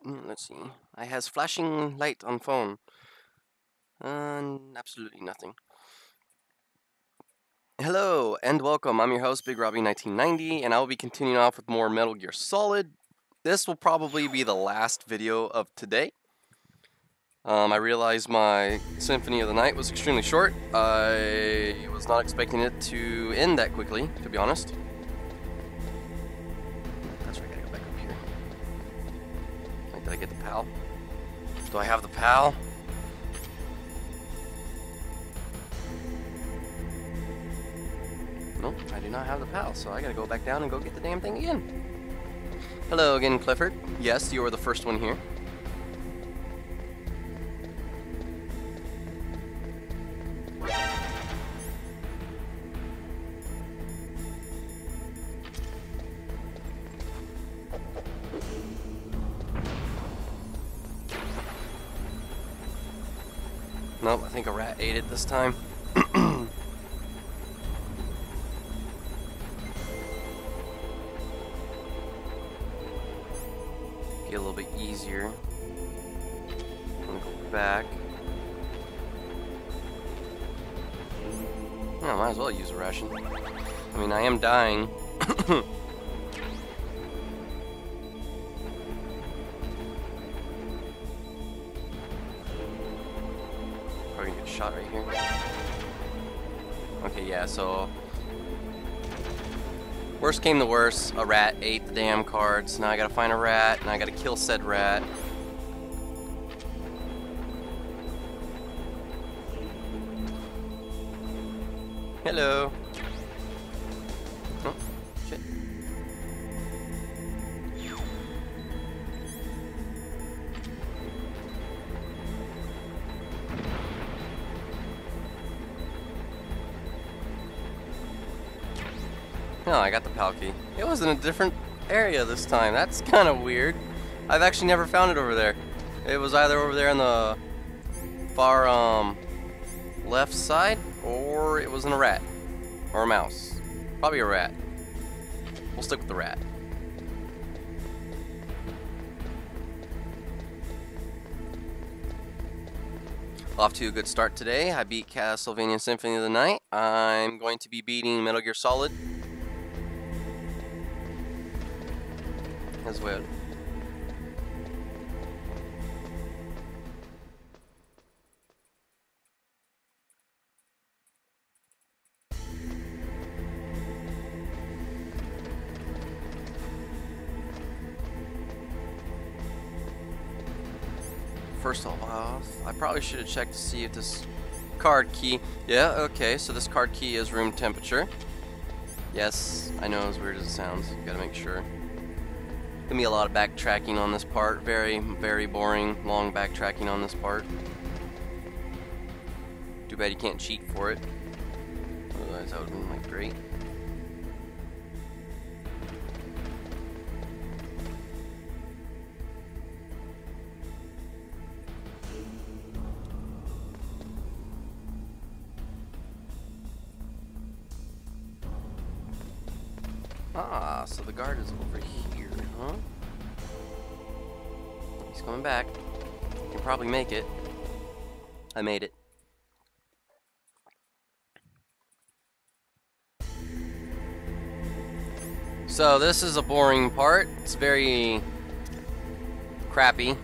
Let's see. I has flashing light on phone. Absolutely nothing. Hello and welcome. I'm your host, Big Robbie 1990, and I will be continuing off with more Metal Gear Solid. This will probably be the last video of today. I realized my Symphony of the Night was extremely short. I was not expecting it to end that quickly, to be honest. That's right, I gotta go back up here. Did I get the PAL? Do I have the PAL? Nope, I do not have the PAL, so I gotta go back down and go get the damn thing again. Hello again, Clifford. Yes, you are the first one here. Nope, I think a rat ate it this time. Get a little bit easier. I'm gonna go back. Yeah, might as well use a ration. I mean, I am dying. Probably gonna get shot right here. Okay, yeah, so worst came to worst, a rat ate the damn cards. Now I gotta find a rat, and I gotta kill said rat. Hello. Oh, shit. No, I got the PAL key. It was in a different area this time. That's kind of weird. I've actually never found it over there. It was either over there in the far left side, or it was in a rat or a mouse. Probably a rat. We'll stick with the rat. Off to a good start today. I beat Castlevania Symphony of the Night. I'm going to be beating Metal Gear Solid as well. First off, I probably should have checked to see if this card key... Yeah, okay, so this card key is room temperature. Yes, I know, as weird as it sounds. You gotta make sure. Gonna be a lot of backtracking on this part. Very, very boring, long backtracking on this part. Too bad you can't cheat for it. Otherwise, that would have been like great. Ah, so the guard is over here, huh? He's coming back. Can probably make it. I made it. So this is a boring part. It's very crappy.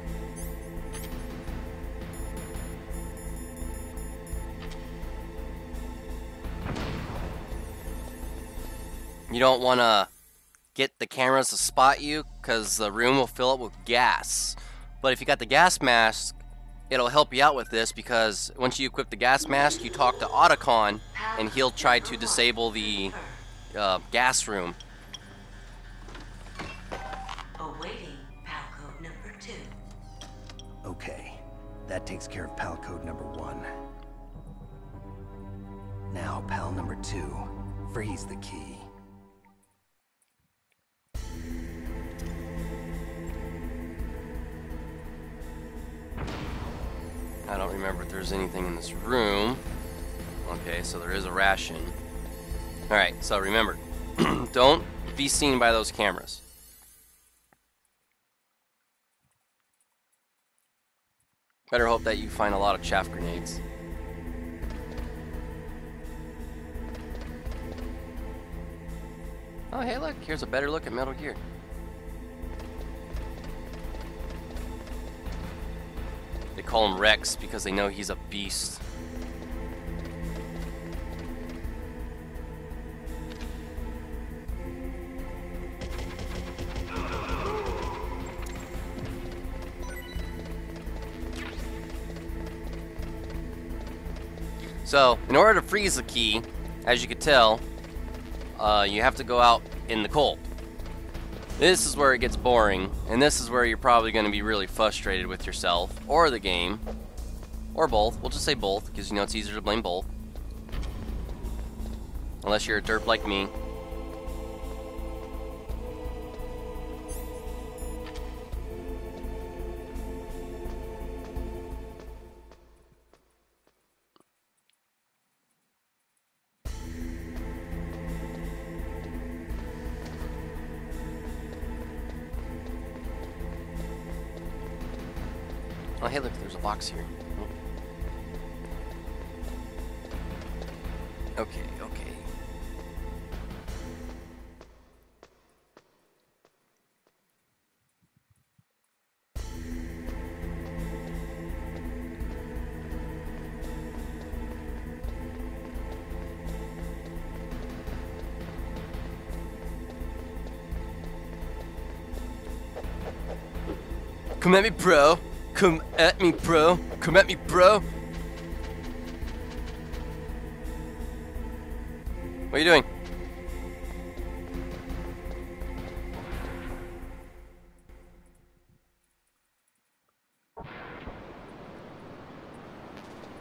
You don't want to get the cameras to spot you because the room will fill up with gas. But if you got the gas mask, it'll help you out with this because once you equip the gas mask, you talk to Otacon and he'll try to disable the gas room. Awaiting PAL code number 2. Okay, that takes care of PAL code number 1. Now PAL number 2. Freeze the key. I don't remember if there's anything in this room. Okay, so there is a ration. Alright, so remember, don't be seen by those cameras. Better hope that you find a lot of chaff grenades. Oh, hey, look, here's a better look at Metal Gear. They call him Rex because they know he's a beast. So, in order to freeze the key, as you can tell, you have to go out in the cold. This is where it gets boring, and this is where you're probably going to be really frustrated with yourself, or the game, or both. We'll just say both, because you know it's easier to blame both. Unless you're a derp like me. Oh, hey, look, there's a box here. Okay, okay. Come at me, bro. Come at me, bro. Come at me, bro. What are you doing?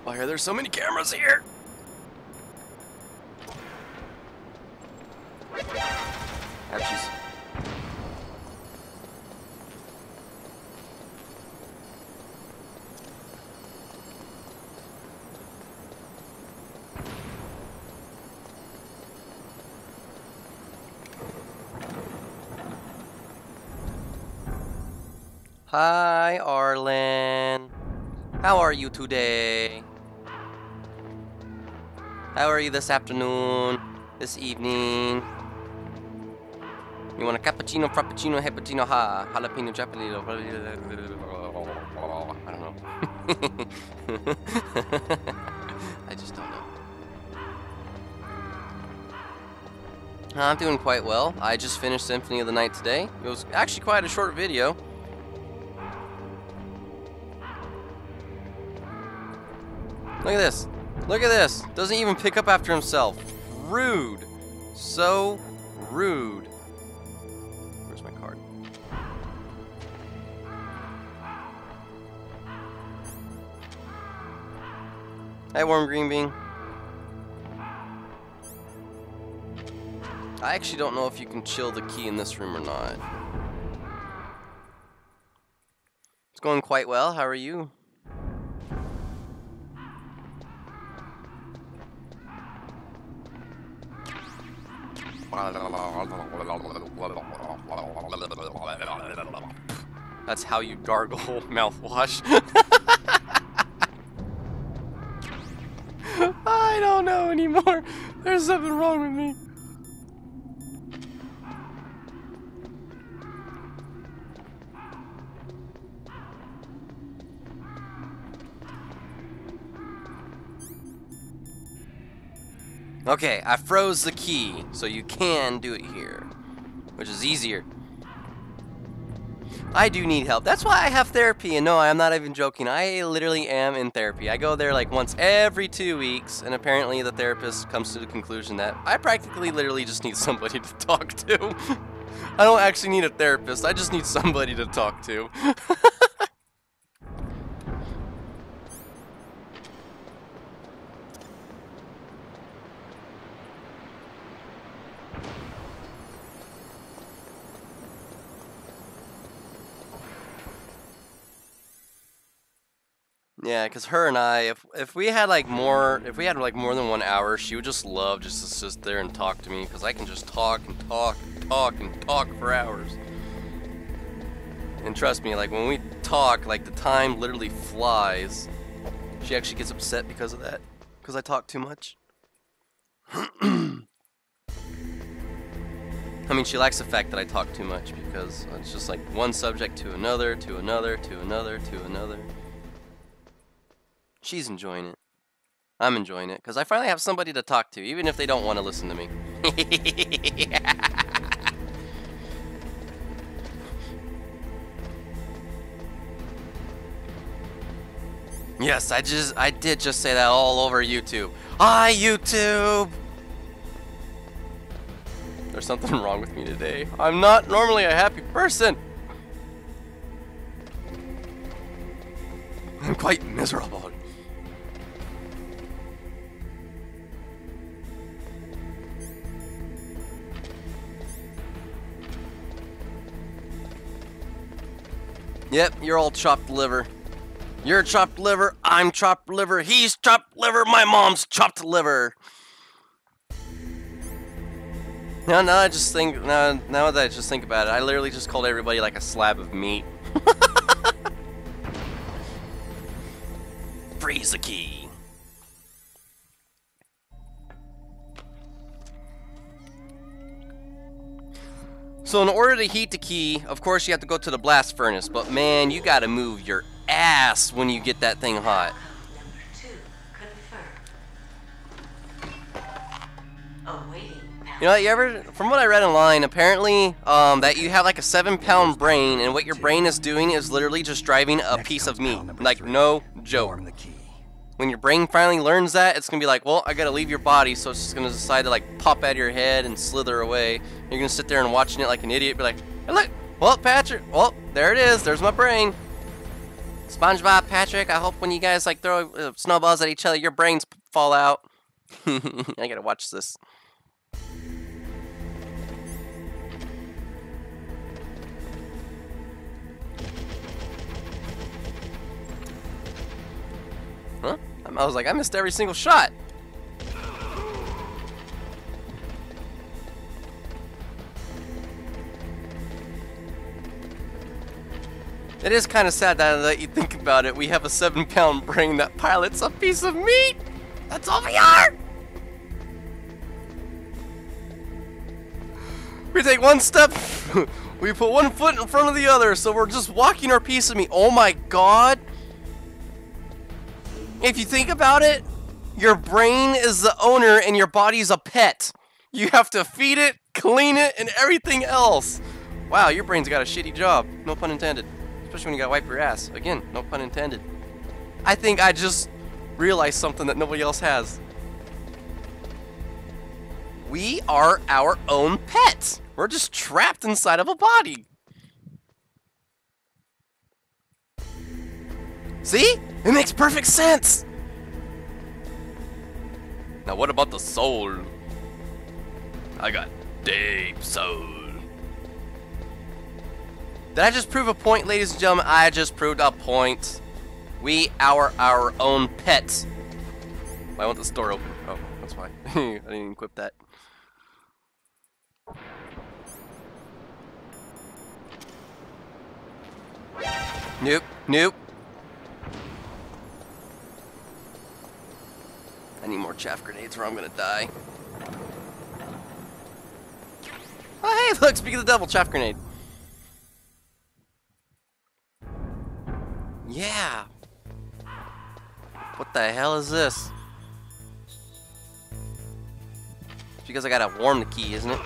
Why are there so many cameras here? Ouchies. Hi, Arlen. How are you today? How are you this afternoon? This evening? You want a cappuccino, frappuccino, heppuccino, jalapeno, jalapeno? I don't know. I just don't know. I'm doing quite well. I just finished Symphony of the Night today. It was actually quite a short video. Look at this. Look at this. Doesn't even pick up after himself. Rude. So rude. Where's my card? Hi, Warm Green Bean. I actually don't know if you can chill the key in this room or not. It's going quite well. How are you? That's how you gargle mouthwash. I don't know anymore. There's something wrong with me. Okay, I froze the key, so you can do it here, which is easier. I do need help. That's why I have therapy, and no, I'm not even joking. I literally am in therapy. I go there like once every 2 weeks, and apparently the therapist comes to the conclusion that I practically literally just need somebody to talk to. I don't actually need a therapist. I just need somebody to talk to. Yeah, because her and I, if we had like more than 1 hour, she would just love just to sit there and talk to me, because I can just talk and talk and talk and talk for hours. And trust me, like, when we talk, like, the time literally flies. She actually gets upset because of that. Because I talk too much. I mean, she likes the fact that I talk too much because it's just like one subject to another, to another, to another, to another. She's enjoying it. I'm enjoying it because I finally have somebody to talk to, even if they don't want to listen to me. Yes, I did just say that all over YouTube. Hi, YouTube! There's something wrong with me today. I'm not normally a happy person. I'm quite miserable. Yep, you're all chopped liver. You're chopped liver, I'm chopped liver, he's chopped liver, my mom's chopped liver. Now that I just think about it, I literally just called everybody like a slab of meat. Freeze the key. So in order to heat the key, of course you have to go to the blast furnace, but man, you gotta move your ass when you get that thing hot. You know, from what I read online, apparently, that you have like a 7-pound brain, and what your brain is doing is literally just driving a piece of meat. Like, no joke. When your brain finally learns that, it's gonna be like, well, I gotta leave your body, so it's just gonna decide to like pop out of your head and slither away. You're gonna sit there and watching it like an idiot, be like, hey, look, well, Patrick, well, there it is, there's my brain. SpongeBob, Patrick, I hope when you guys like throw snowballs at each other, your brains fall out. I gotta watch this. Huh? I was like, I missed every single shot. It is kind of sad that you think about it. We have a 7-pound brain that pilots a piece of meat. That's all we are. We take one step, we put one foot in front of the other, so we're just walking our piece of meat. Oh my god. If you think about it, your brain is the owner and your body's a pet. You have to feed it, clean it, and everything else. Wow, your brain's got a shitty job. No pun intended. Especially when you gotta wipe your ass. Again, no pun intended. I think I just realized something that nobody else has. We are our own pets. We're just trapped inside of a body. See? It makes perfect sense. Now what about the soul? I got deep soul. Did I just prove a point, ladies and gentlemen? I just proved a point. We are our own pets. I want this door open. Oh, that's why. I didn't even equip that. Nope, nope. I need more chaff grenades or I'm gonna die. Oh, hey, look, speaking of the devil, chaff grenade. Yeah. What the hell is this? It's because I gotta warm the key, isn't it?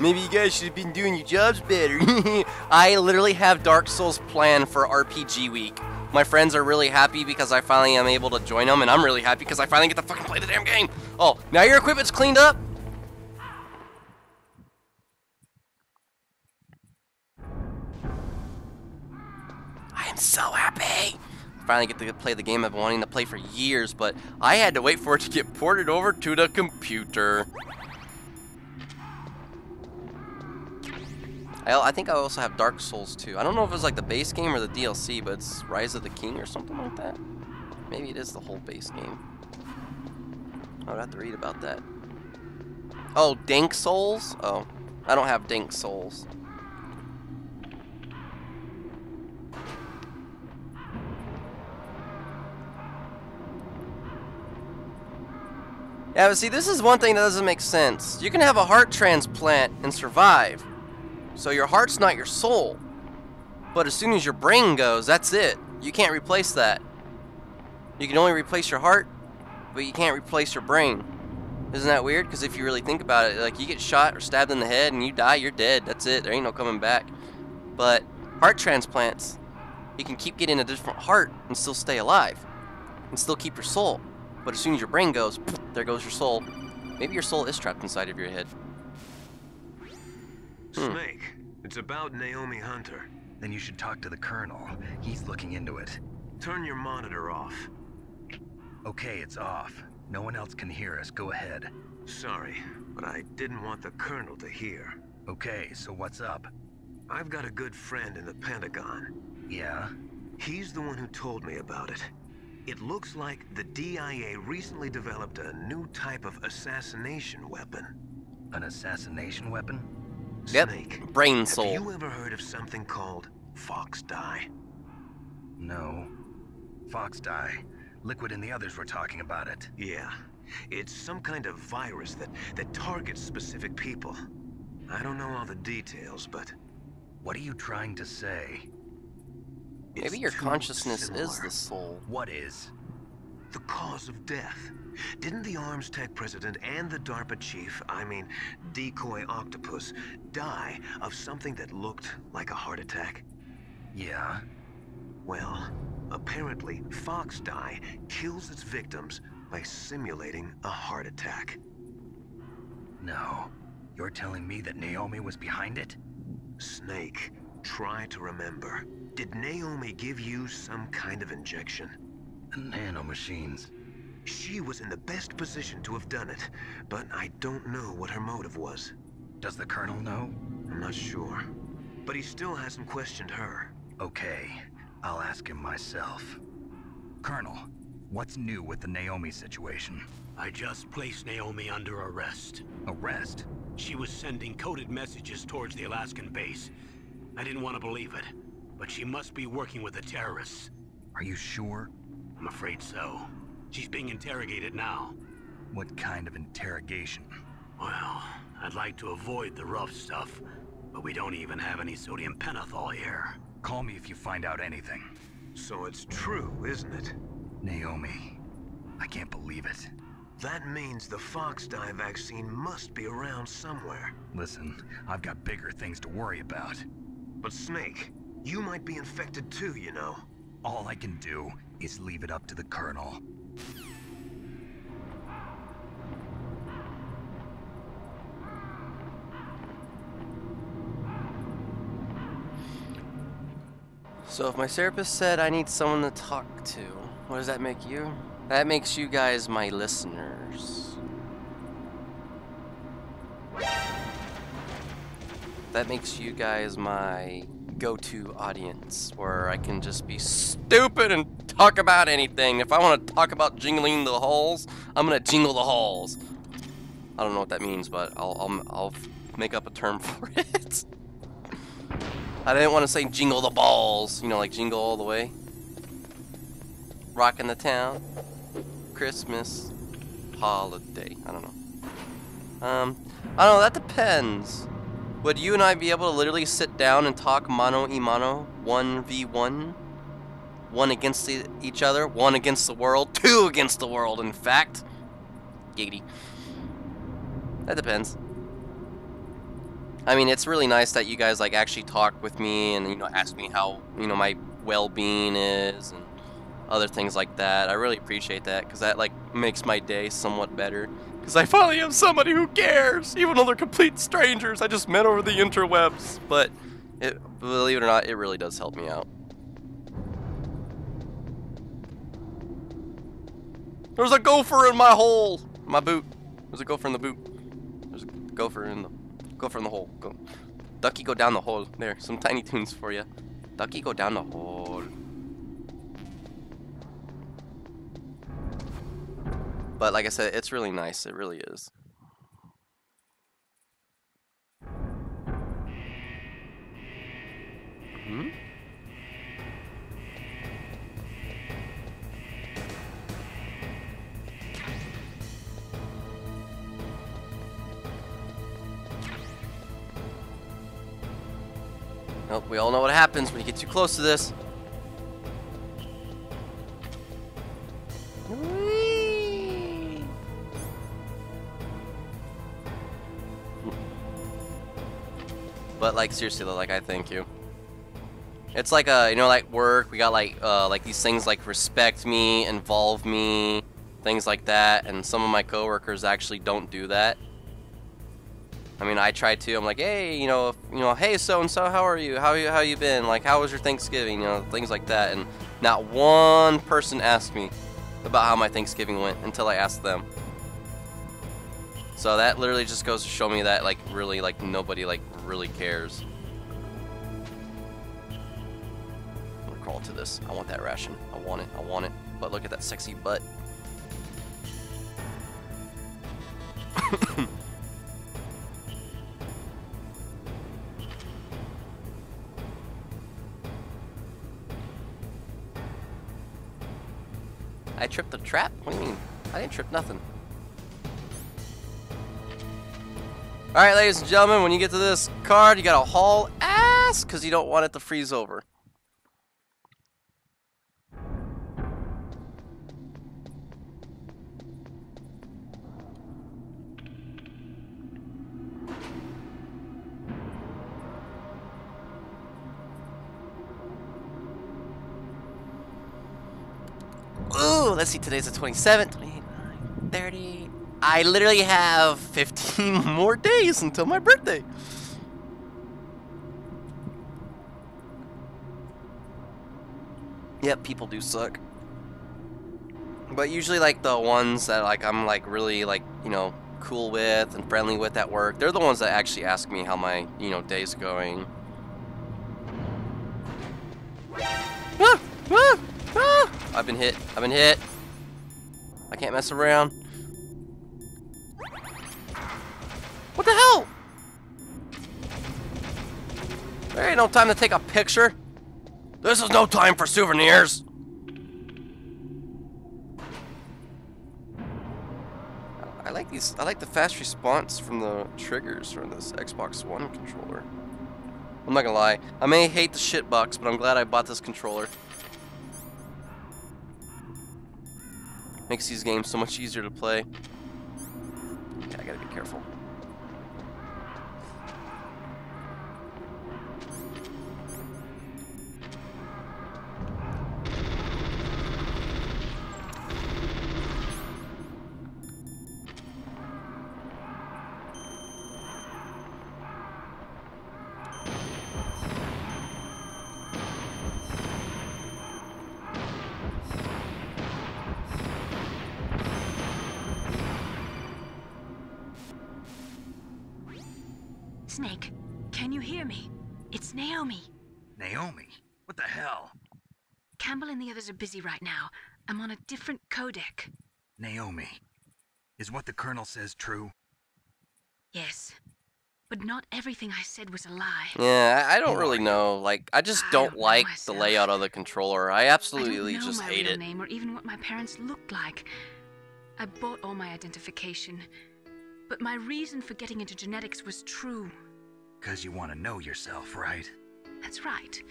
Maybe you guys should have been doing your jobs better. I literally have Dark Souls planned for RPG week. My friends are really happy because I finally am able to join them, and I'm really happy because I finally get to fucking play the damn game. Oh, now your equipment's cleaned up? I am so happy. Finally get to play the game I've been wanting to play for years, but I had to wait for it to get ported over to the computer. I think I also have Dark Souls 2. I don't know if it's like the base game or the DLC, but it's Rise of the King or something like that. Maybe it is the whole base game. I would have to read about that. Oh, Dank Souls? Oh, I don't have Dank Souls. Yeah, but see, this is one thing that doesn't make sense. You can have a heart transplant and survive. So your heart's not your soul. But as soon as your brain goes, that's it. You can't replace that. You can only replace your heart, but you can't replace your brain. Isn't that weird? Because if you really think about it, like you get shot or stabbed in the head and you die, you're dead. That's it. There ain't no coming back. But heart transplants, you can keep getting a different heart and still stay alive. And still keep your soul. But as soon as your brain goes, there goes your soul. Maybe your soul is trapped inside of your head. Snake, it's about Naomi Hunter. Then you should talk to the Colonel. He's looking into it. Turn your monitor off. Okay, it's off. No one else can hear us. Go ahead. Sorry, but I didn't want the Colonel to hear. Okay, so what's up? I've got a good friend in the Pentagon. Yeah? He's the one who told me about it. It looks like the DIA recently developed a new type of assassination weapon. An assassination weapon? Yep. Snake, Brain soul. have you ever heard of something called Fox Dye? No. Fox Dye. Liquid and the others were talking about it. Yeah. It's some kind of virus that targets specific people. I don't know all the details, but... What are you trying to say? Maybe your too consciousness is similar. the soul. What is? The cause of death. Didn't the Arms Tech president and the DARPA chief, I mean, Decoy Octopus, die of something that looked like a heart attack? Yeah? Well, apparently, Fox Dye kills its victims by simulating a heart attack. No. You're telling me that Naomi was behind it? Snake, try to remember. Did Naomi give you some kind of injection? Nanomachines. She was in the best position to have done it, but I don't know what her motive was. Does the Colonel know? I'm not sure. But he still hasn't questioned her. Okay, I'll ask him myself. Colonel, what's new with the Naomi situation? I just placed Naomi under arrest. Arrest? She was sending coded messages towards the Alaskan base. I didn't want to believe it, but she must be working with the terrorists. Are you sure? I'm afraid so. She's being interrogated now. What kind of interrogation? Well, I'd like to avoid the rough stuff, but we don't even have any sodium pentothal here. Call me if you find out anything. So it's true, isn't it? Naomi, I can't believe it. That means the Fox Dye vaccine must be around somewhere. Listen, I've got bigger things to worry about. But Snake, you might be infected too, you know. All I can do is leave it up to the Colonel. So if my therapist said I need someone to talk to, what does that make you? That makes you guys my listeners. That makes you guys my go-to audience, where I can just be stupid and talk about anything. If I want to talk about jingling the halls, I'm gonna jingle the halls. I don't know what that means, but I'll make up a term for it. I didn't want to say jingle the balls, you know, like jingle all the way. Rockin' the town. Christmas. Holiday. I don't know. I don't know, that depends. Would you and I be able to literally sit down and talk mano a mano? 1v1? One against each other? One against the world? Two against the world, in fact. Giggity. That depends. I mean, it's really nice that you guys like actually talk with me and, you know, ask me how, you know, my well-being is and other things like that. I really appreciate that, because that like makes my day somewhat better. Because I finally have somebody who cares, even though they're complete strangers I just met over the interwebs. But believe it or not, it really does help me out. There's a gopher in my hole, my boot. There's a gopher in the boot. There's a gopher in the hole. Go. Ducky, go down the hole. There, some Tiny Toons for you. Ducky, go down the hole. But like I said, it's really nice. It really is. Hmm? Nope, we all know what happens when you get too close to this. Whee! But like seriously though, like I thank you. It's like you know, like work, we got like these things like respect me, involve me, things like that, and some of my coworkers actually don't do that. I mean, I try to. I'm like, hey, hey, so and so, how are you? How you been? Like, how was your Thanksgiving? You know, things like that. And not one person asked me about how my Thanksgiving went until I asked them. So that literally just goes to show me that, like, really, like, nobody, like, really cares. I'm gonna crawl to this. I want that ration. I want it. I want it. But look at that sexy butt. I tripped the trap? What do you mean? I didn't trip nothing. Alright, ladies and gentlemen, when you get to this card, you gotta haul ass because you don't want it to freeze over. Ooh, let's see, today's the 27th, 28, 30. I literally have 15 more days until my birthday. Yep, people do suck. But usually like the ones that like I'm like really like, you know, cool with and friendly with at work, they're the ones that actually ask me how my, you know, day's going. Ah! Ah! Ah! I've been hit. I've been hit. I can't mess around. What the hell? There ain't no time to take a picture. This is no time for souvenirs. I like these. I like the fast response from the triggers from this Xbox One controller. I'm not gonna lie. I may hate the shitbox, but I'm glad I bought this controller. Makes these games so much easier to play. Yeah, I gotta be careful. Snake, can you hear me? It's Naomi. Naomi? What the hell? Campbell and the others are busy right now. I'm on a different codec. Naomi, is what the Colonel says true? Yes. But not everything I said was a lie. Yeah, I don't really know. Like, I just don't know like the myself. layout of the controller. I absolutely I don't know just my hate real it. name or even what my parents looked like. I bought all my identification. But my reason for getting into genetics was true. 'Cause you want to know yourself, right? That's right.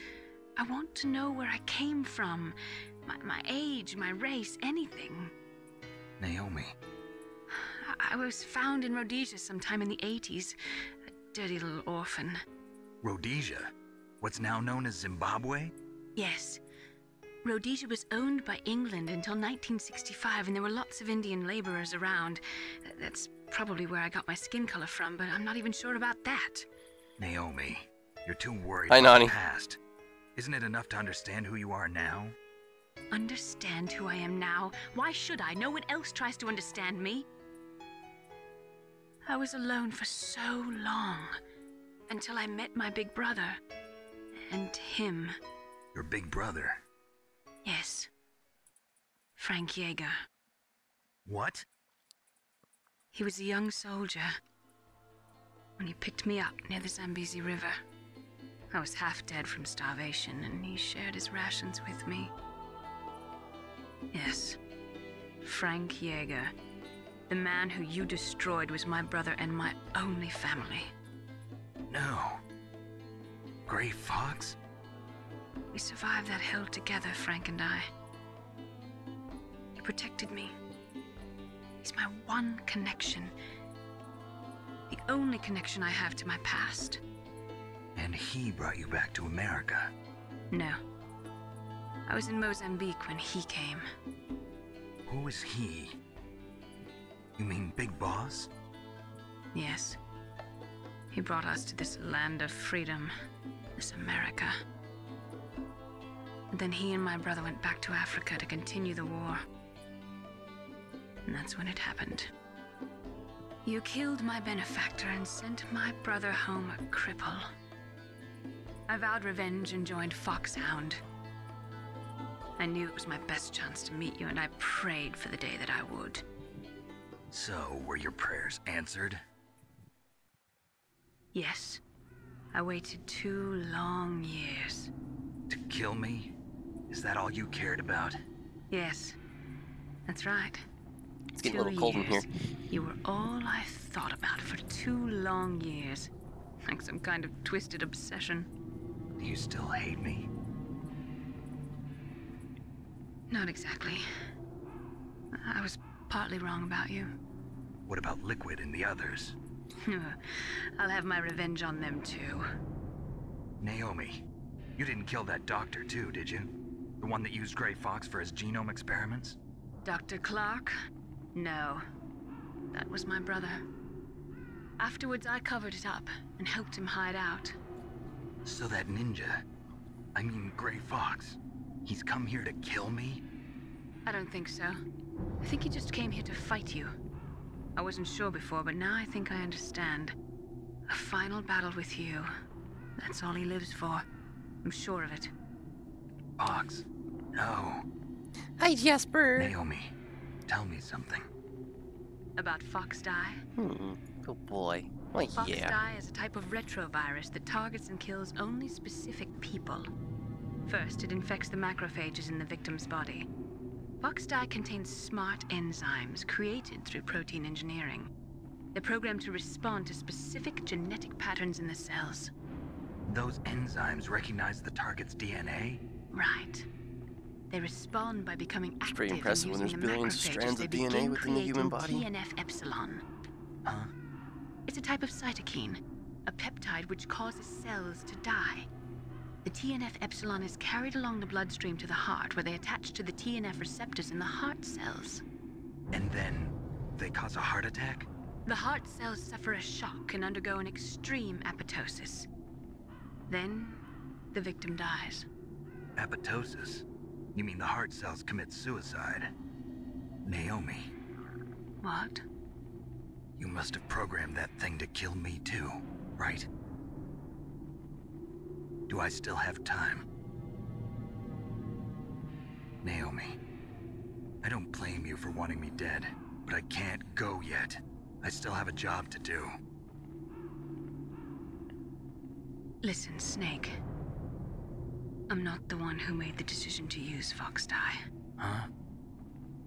I want to know where I came from. My age, my race, anything. Naomi. I was found in Rhodesia sometime in the 80s. A dirty little orphan. Rhodesia? What's now known as Zimbabwe? Yes. Rhodesia was owned by England until 1965, and there were lots of Indian laborers around. That's probably where I got my skin color from, but I'm not even sure about that. Naomi, you're too worried Hi, about Nani. the past. Isn't it enough to understand who you are now? Understand who I am now? Why should I? No one else tries to understand me. I was alone for so long. until I met my big brother. And him. Your big brother? Yes. Frank Yeager. What? He was a young soldier when he picked me up near the Zambezi River. I was half dead from starvation, and he shared his rations with me. Yes, Frank Yeager. The man who you destroyed was my brother and my only family. No. Gray Fox? We survived that hell together, Frank and I. He protected me. He's my one connection. The only connection I have to my past. And he brought you back to America? No. I was in Mozambique when he came. Who is he? You mean Big Boss? Yes. He brought us to this land of freedom, this America. And then he and my brother went back to Africa to continue the war. And that's when it happened. You killed my benefactor and sent my brother home a cripple. I vowed revenge and joined Foxhound. I knew it was my best chance to meet you, and I prayed for the day that I would. So, were your prayers answered? Yes. I waited 2 long years. To kill me? Is that all you cared about? Yes. That's right. It's getting a little cold in here. You were all I thought about for 2 long years. Like some kind of twisted obsession. Do you still hate me? Not exactly. I was partly wrong about you. What about Liquid and the others? I'll have my revenge on them too. Naomi, you didn't kill that doctor too, did you? The one that used Gray Fox for his genome experiments? Dr. Clark? No. That was my brother. Afterwards, I covered it up and helped him hide out. So that ninja, I mean Gray Fox, he's come here to kill me? I don't think so. I think he just came here to fight you. I wasn't sure before, but now I think I understand. A final battle with you. That's all he lives for. I'm sure of it. Fox, no. Hi, Jasper. Naomi, tell me something. About Fox Die? Good boy. Well, Fox yeah. Die is a type of retrovirus that targets and kills only specific people. First, it infects the macrophages in the victim's body. Fox Die contains smart enzymes created through protein engineering. They're programmed to respond to specific genetic patterns in the cells. Those enzymes recognize the target's DNA? Right. They respond by becoming active pretty impressive and when using there's the billions of macrophages. strands They of DNA begin within the human creating body. TNF epsilon. Huh? It's a type of cytokine, a peptide which causes cells to die. The TNF epsilon is carried along the bloodstream to the heart, where they attach to the TNF receptors in the heart cells. And then they cause a heart attack? The heart cells suffer a shock and undergo an extreme apoptosis. Then, the victim dies. Apoptosis? You mean the heart cells commit suicide? Naomi, What? you must have programmed that thing to kill me too, right? Do I still have time? Naomi, I don't blame you for wanting me dead, but I can't go yet. I still have a job to do. Listen, Snake. I'm not the one who made the decision to use Fox Die. Huh?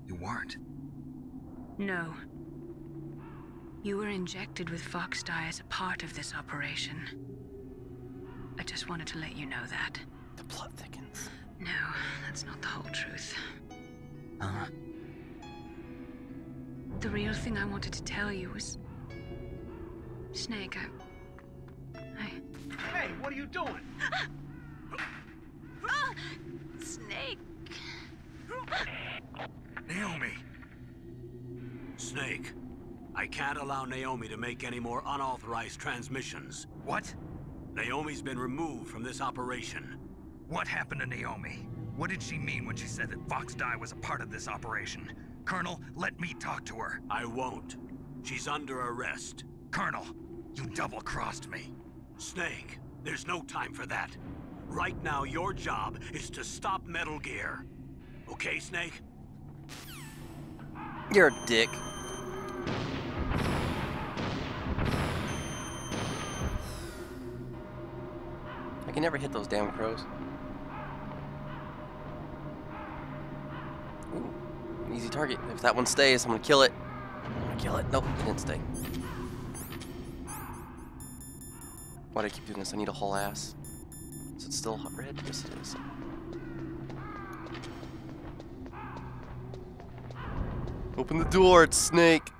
You weren't? No. You were injected with Fox Die as a part of this operation. I just wanted to let you know that. The plot thickens. No, that's not the whole truth. Huh? The real thing I wanted to tell you was... Snake, Hey, what are you doing? Snake! Naomi! Snake, I can't allow Naomi to make any more unauthorized transmissions. What? Naomi's been removed from this operation. What happened to Naomi? What did she mean when she said that Fox Die was a part of this operation? Colonel, let me talk to her. I won't. She's under arrest. Colonel, you double-crossed me. Snake, there's no time for that. Right now, your job is to stop Metal Gear. Okay, Snake? You're a dick. I can never hit those damn crows. Ooh, an easy target. If that one stays, I'm gonna kill it. I'm gonna kill it. Nope, it didn't stay. Why do I keep doing this? I need a whole ass. Is it still hot red? Yes, it is. Open the door, it's Snake.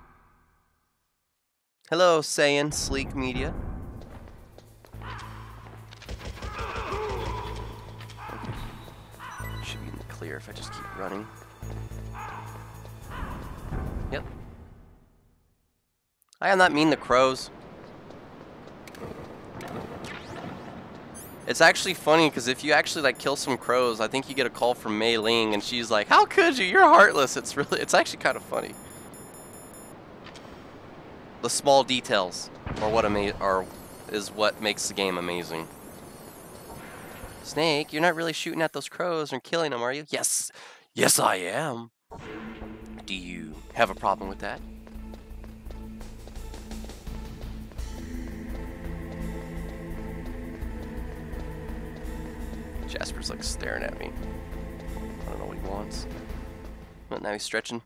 Hello, Saiyan Sleek Media. Should be in the clear if I just keep running. Yep. I am not mean to crows. It's actually funny because if you actually like kill some crows, I think you get a call from Mei Ling and she's like, "How could you? You're heartless." It's actually kind of funny. The small details is what makes the game amazing. Snake, you're not really shooting at those crows and killing them, are you? Yes. Yes, I am. Do you have a problem with that? Jasper's like staring at me. I don't know what he wants. But now he's stretching.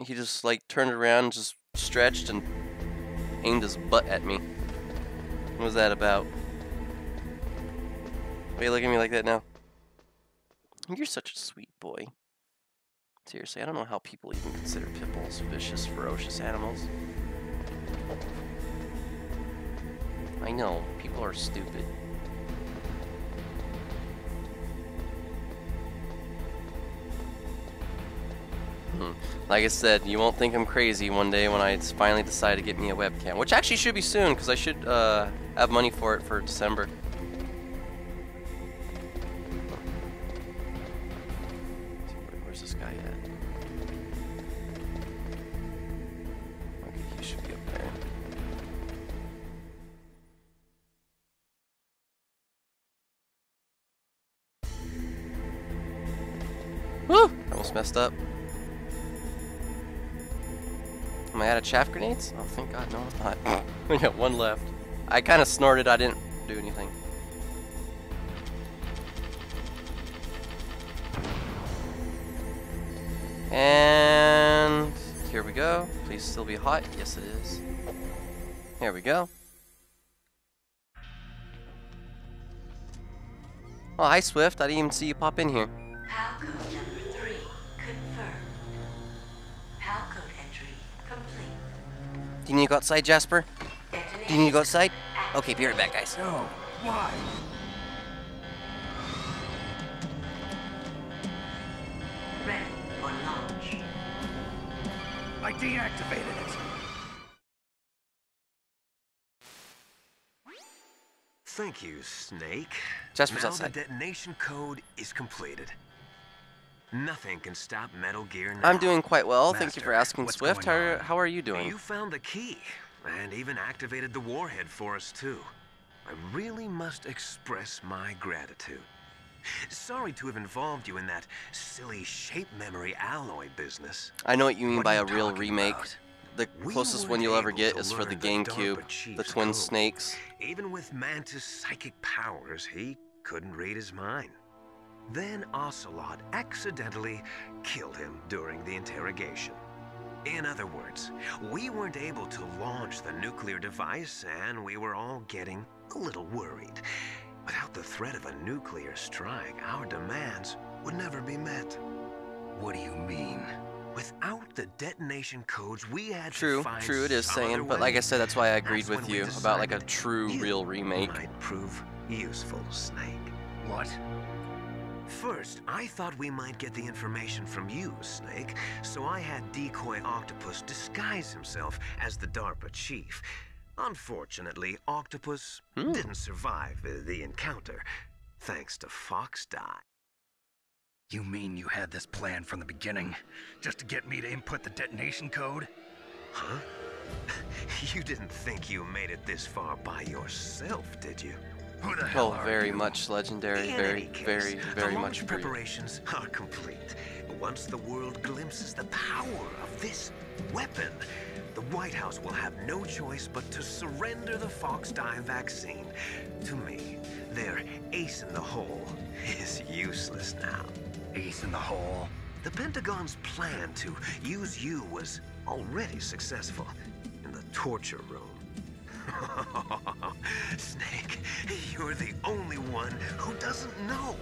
He just like turned around, just stretched and aimed his butt at me. What was that about? Why you looking at me like that now? You're such a sweet boy. Seriously, I don't know how people even consider pit bulls vicious, ferocious animals. I know, people are stupid. Like I said, you won't think I'm crazy one day when I finally decide to get me a webcam. Which actually should be soon, because I should have money for it for December. Where's this guy at? Okay, he should be up there. Woo! I almost messed up. Am I out of chaff grenades? Oh, thank God, no, I'm not. We got one left. I kind of snorted, I didn't do anything. And here we go. Please still be hot. Yes, it is. There we go. Oh, hi, Swift. I didn't even see you pop in here. Palcode number 3 confirmed. Palcode entry complete. Do you need to go outside, Jasper? Do you need to go outside? Okay, be right back, guys. No, why? Ready for launch. I deactivated it. Thank you, Snake. Jasper's now outside. The detonation code is completed. Nothing can stop Metal Gear now. I'm doing quite well. Thank you Master, for asking, what's Swift. going on? How are you doing? You found the key, and even activated the warhead for us, too. I really must express my gratitude. Sorry to have involved you in that silly shape memory alloy business. I know what you mean What by are a you real talking remake. about? The We closest one weren't you'll ever able get to is for the learn the GameCube, DARPA chief's the Twin code. Snakes. Even with Mantis' psychic powers, he couldn't read his mind. Then Ocelot accidentally killed him during the interrogation. In other words, we weren't able to launch the nuclear device, and we were all getting a little worried. Without the threat of a nuclear strike, our demands would never be met. What do you mean? Without the detonation codes, we had True, to find true, it is some other saying, but like I way. said, that's why I agreed That's with when we you about like a decided true, you real remake. might prove useful, Snake. What? First, I thought we might get the information from you, Snake, so I had Decoy Octopus disguise himself as the DARPA chief. Unfortunately, Octopus didn't survive the encounter, thanks to Fox Die. You mean you had this plan from the beginning? Just to get me to input the detonation code? Huh? You didn't think you made it this far by yourself, did you? Who the hell Oh, are very you? much legendary. In Very, any case, very the much launch for you. preparations are complete. Once the world glimpses the power of this weapon, the White House will have no choice but to surrender the Fox Die vaccine to me. Their ace in the hole is useless now. Ace in the hole. The Pentagon's plan to use you was already successful in the torture room. Snake, you're the only one who doesn't know.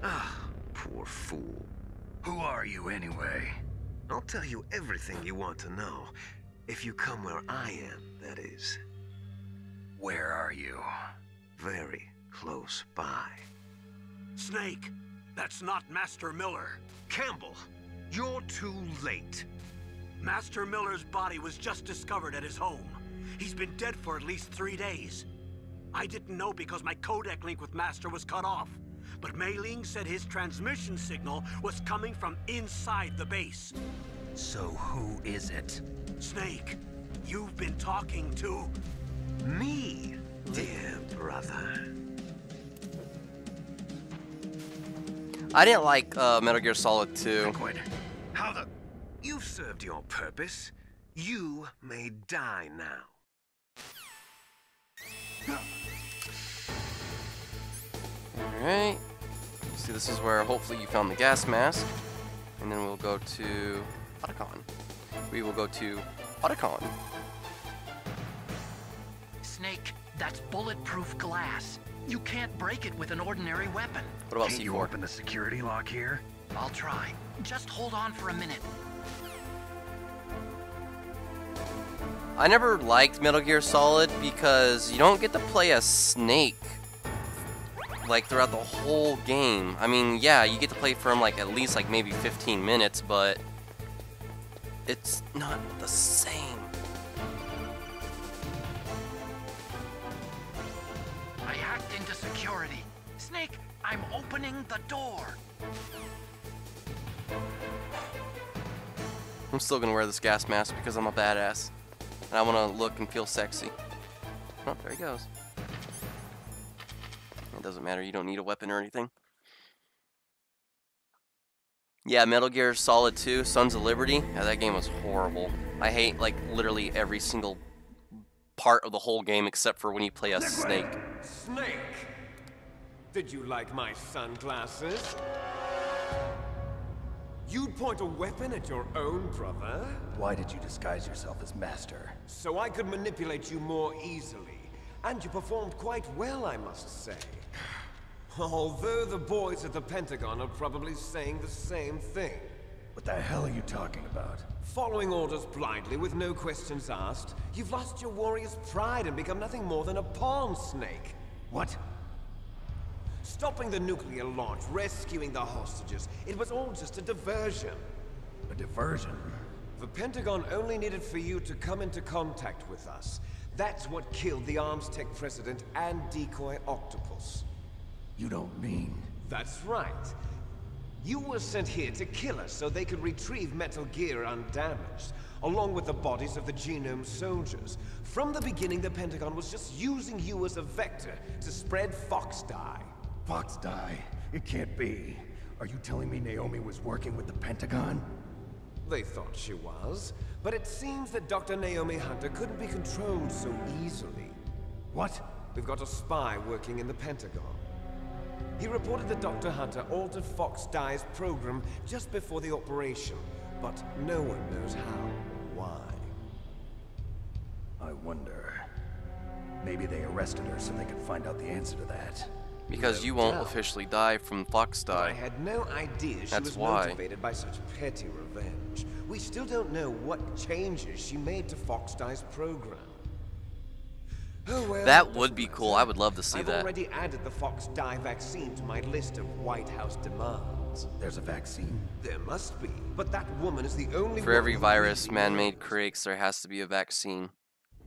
Ah, poor fool. Who are you anyway? I'll tell you everything you want to know. If you come where I am, that is. Where are you? Very close by. Snake, that's not Master Miller. Campbell, you're too late. Master Miller's body was just discovered at his home. He's been dead for at least 3 days. I didn't know because my codec link with Master was cut off. But Mei Ling said his transmission signal was coming from inside the base. So who is it? Snake, you've been talking to... Me, dear brother. I didn't like Metal Gear Solid 2. Liquid. How the... You've served your purpose. You may die now. Alright. See, this is where hopefully you found the gas mask. And then we'll go to Otacon. We will go to Otacon. Snake, that's bulletproof glass. You can't break it with an ordinary weapon. What about Can't you C4? open the security lock here? I'll try. Just hold on for a minute. I never liked Metal Gear Solid because you don't get to play as Snake like throughout the whole game. I mean, yeah, you get to play for him like at least like maybe 15 minutes, but it's not the same. I hacked into security. Snake, I'm opening the door. I'm still gonna wear this gas mask because I'm a badass. And I wanna look and feel sexy. Oh, there he goes. It doesn't matter, you don't need a weapon or anything. Yeah, Metal Gear Solid 2, Sons of Liberty. Yeah, that game was horrible. I hate, like, literally every single part of the whole game except for when you play as Snake. Snake! Did you like my sunglasses? You'd point a weapon at your own brother? Why did you disguise yourself as Master? So I could manipulate you more easily. And you performed quite well, I must say. Although the boys at the Pentagon are probably saying the same thing. What the hell are you talking about? Following orders blindly with no questions asked, you've lost your warrior's pride and become nothing more than a pawn, Snake. What? Stopping the nuclear launch, rescuing the hostages, it was all just a diversion. A diversion? The Pentagon only needed for you to come into contact with us. That's what killed the Armstech president and decoy Octopus. You don't mean... That's right. You were sent here to kill us so they could retrieve Metal Gear undamaged, along with the bodies of the Genome soldiers. From the beginning, the Pentagon was just using you as a vector to spread Fox Die. Fox Die? It can't be. Are you telling me Naomi was working with the Pentagon? They thought she was, but it seems that Dr. Naomi Hunter couldn't be controlled so easily. What? We've got a spy working in the Pentagon. He reported that Dr. Hunter altered Fox Die's program just before the operation, but no one knows how or why. I wonder... Maybe they arrested her so they could find out the answer to that. Because you won't officially die from Fox I Die. had no idea she That's was why. motivated by such petty revenge. We still don't know what changes she made to Fox Die's program. Oh well, That it would doesn't be matter. cool. I would love to see I've that. already added the Fox Die vaccine to my list of White House demands. There's a vaccine? There must be, but that woman is the only For one every who virus really man-made knows. creates, there has to be a vaccine.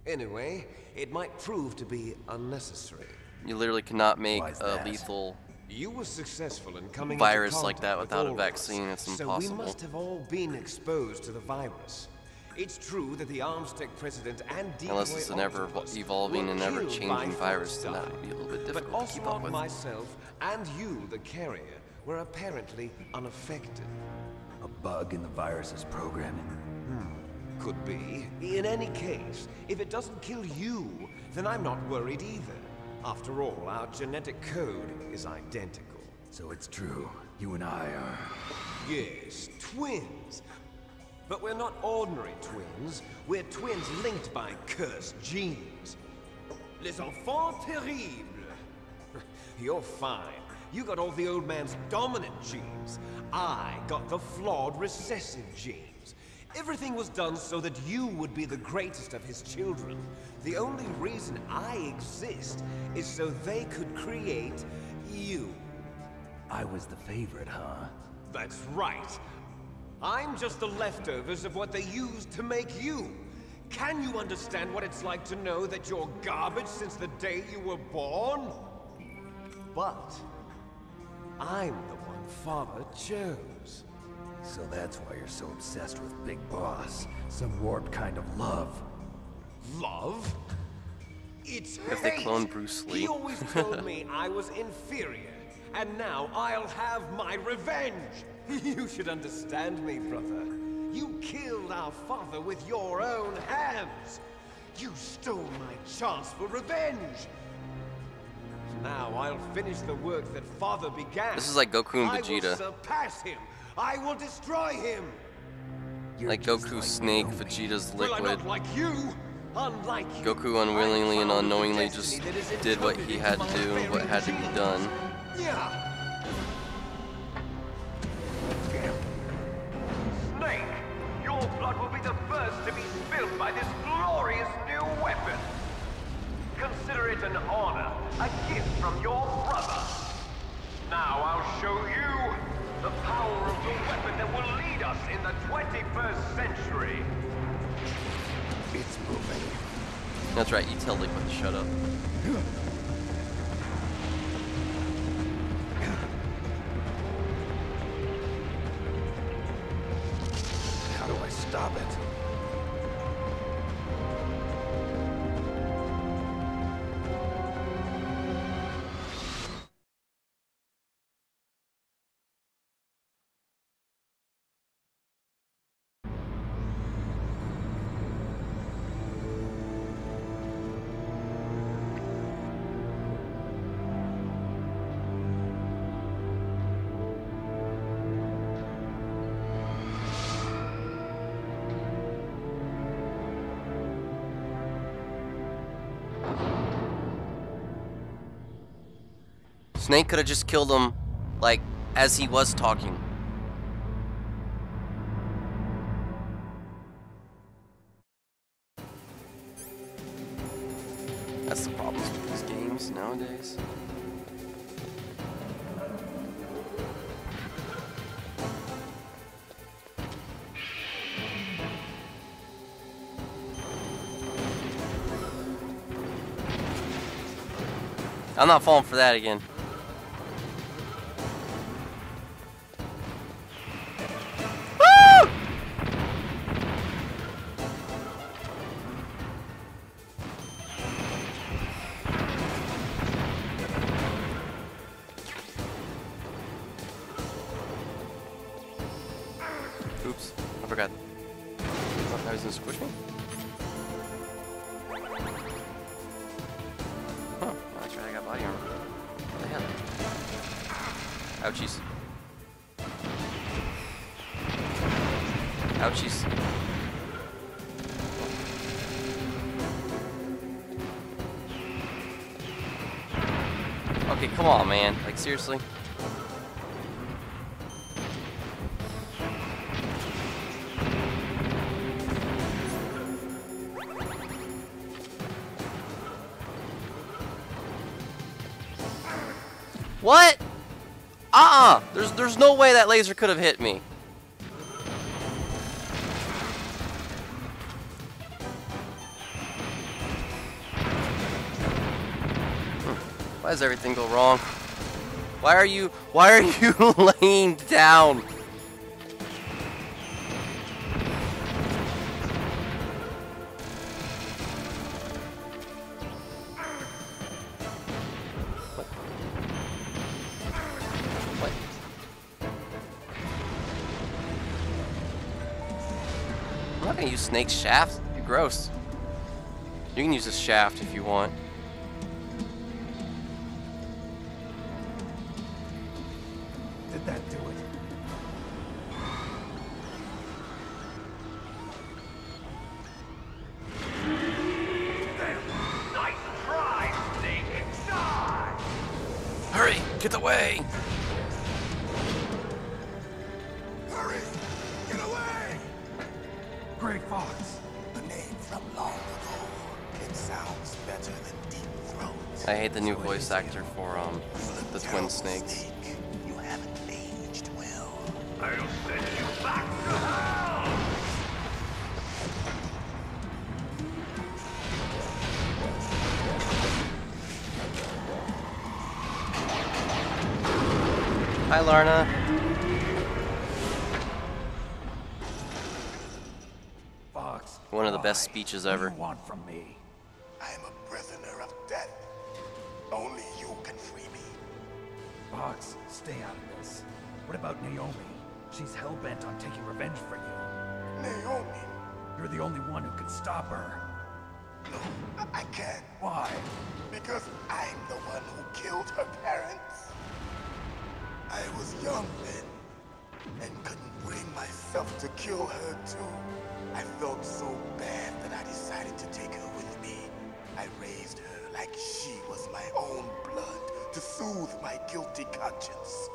Anyway, it might prove to be unnecessary. You literally cannot make Why is a that? lethal You were successful in coming virus into like that contact with without a all of us, vaccine. It's So impossible. we must have all been exposed to the virus. It's true that the Armstech president and unless it's an ever-evolving and ever-changing virus, then that would be a little bit difficult but to keep up Ocelot, with. myself, and you, the carrier, were apparently unaffected. A bug in the virus's programming? Could be. In any case, if it doesn't kill you, then I'm not worried either. After all, our genetic code is identical. So it's true. You and I are... Yes, twins. But we're not ordinary twins. We're twins linked by cursed genes. Les enfants terribles. You're fine. You got all the old man's dominant genes. I got the flawed recessive genes. Everything was done so that you would be the greatest of his children. The only reason I exist is so they could create you. I was the favorite, huh? That's right. I'm just the leftovers of what they used to make you. Can you understand what it's like to know that you're garbage since the day you were born? But I'm the one Father chose. So that's why you're so obsessed with Big Boss. Some warped kind of love. Love? It's If they hate. clone Bruce Lee. He always told me I was inferior, and now I'll have my revenge. You should understand me, brother. You killed our father with your own hands. You stole my chance for revenge. Now I'll finish the work that Father began. This is like Goku and I will Vegeta. surpass him. I will destroy him. You're Like just Goku's like snake, Naomi. Vegeta's Well, I'm liquid. not like you. Unlike you. Goku unwillingly and I found the unknowingly destiny just that is did what encoded he into had my to do, very what had to be genes. done. Yeah. Snake, your blood will be the first to be spilled by this glorious new weapon. Consider it an honor, a gift from your brother. Now I'll show you the power of the weapon that will lead us in the 21st century. It's moving. That's right, you tell Liquid to shut up. How do I stop it? Snake could have just killed him, like, as he was talking. That's the problems with these games nowadays. I'm not falling for that again. Woo! Oops, I forgot. Oh, now he's gonna squish me? Huh, that's right, I got body armor. What the hell? Ouchies. Ouchies. Okay, come on, man. Like, seriously? What? There's no way that laser could have hit me. Why does everything go wrong? Why are you laying down? I'm not gonna use Snake's shaft. You're gross. You can use his shaft if you want. Did that do it? Nice try, Snake! Die! Hurry, get away! Hurry! Get away! Grey Fox. The name from long ago. It sounds better than Deep Throat. I hate the new voice actor for the twin snakes. Snake, you haven't aged well. I'll send you back to hell! Hi, Larna. Fox. One of the best why? speeches What do ever. you want from me? I am a prisoner of death. Only you can free me. Fox, stay out of this. What about Naomi? She's hell-bent on taking revenge for you. Naomi. You're the only one who can stop her. No, I can't. Why? Because I'm the one who killed her parents. I was young then, and couldn't bring myself to kill her too. I felt so bad that I decided to take her with me. I raised her like she was my own blood to soothe my guilty conscience.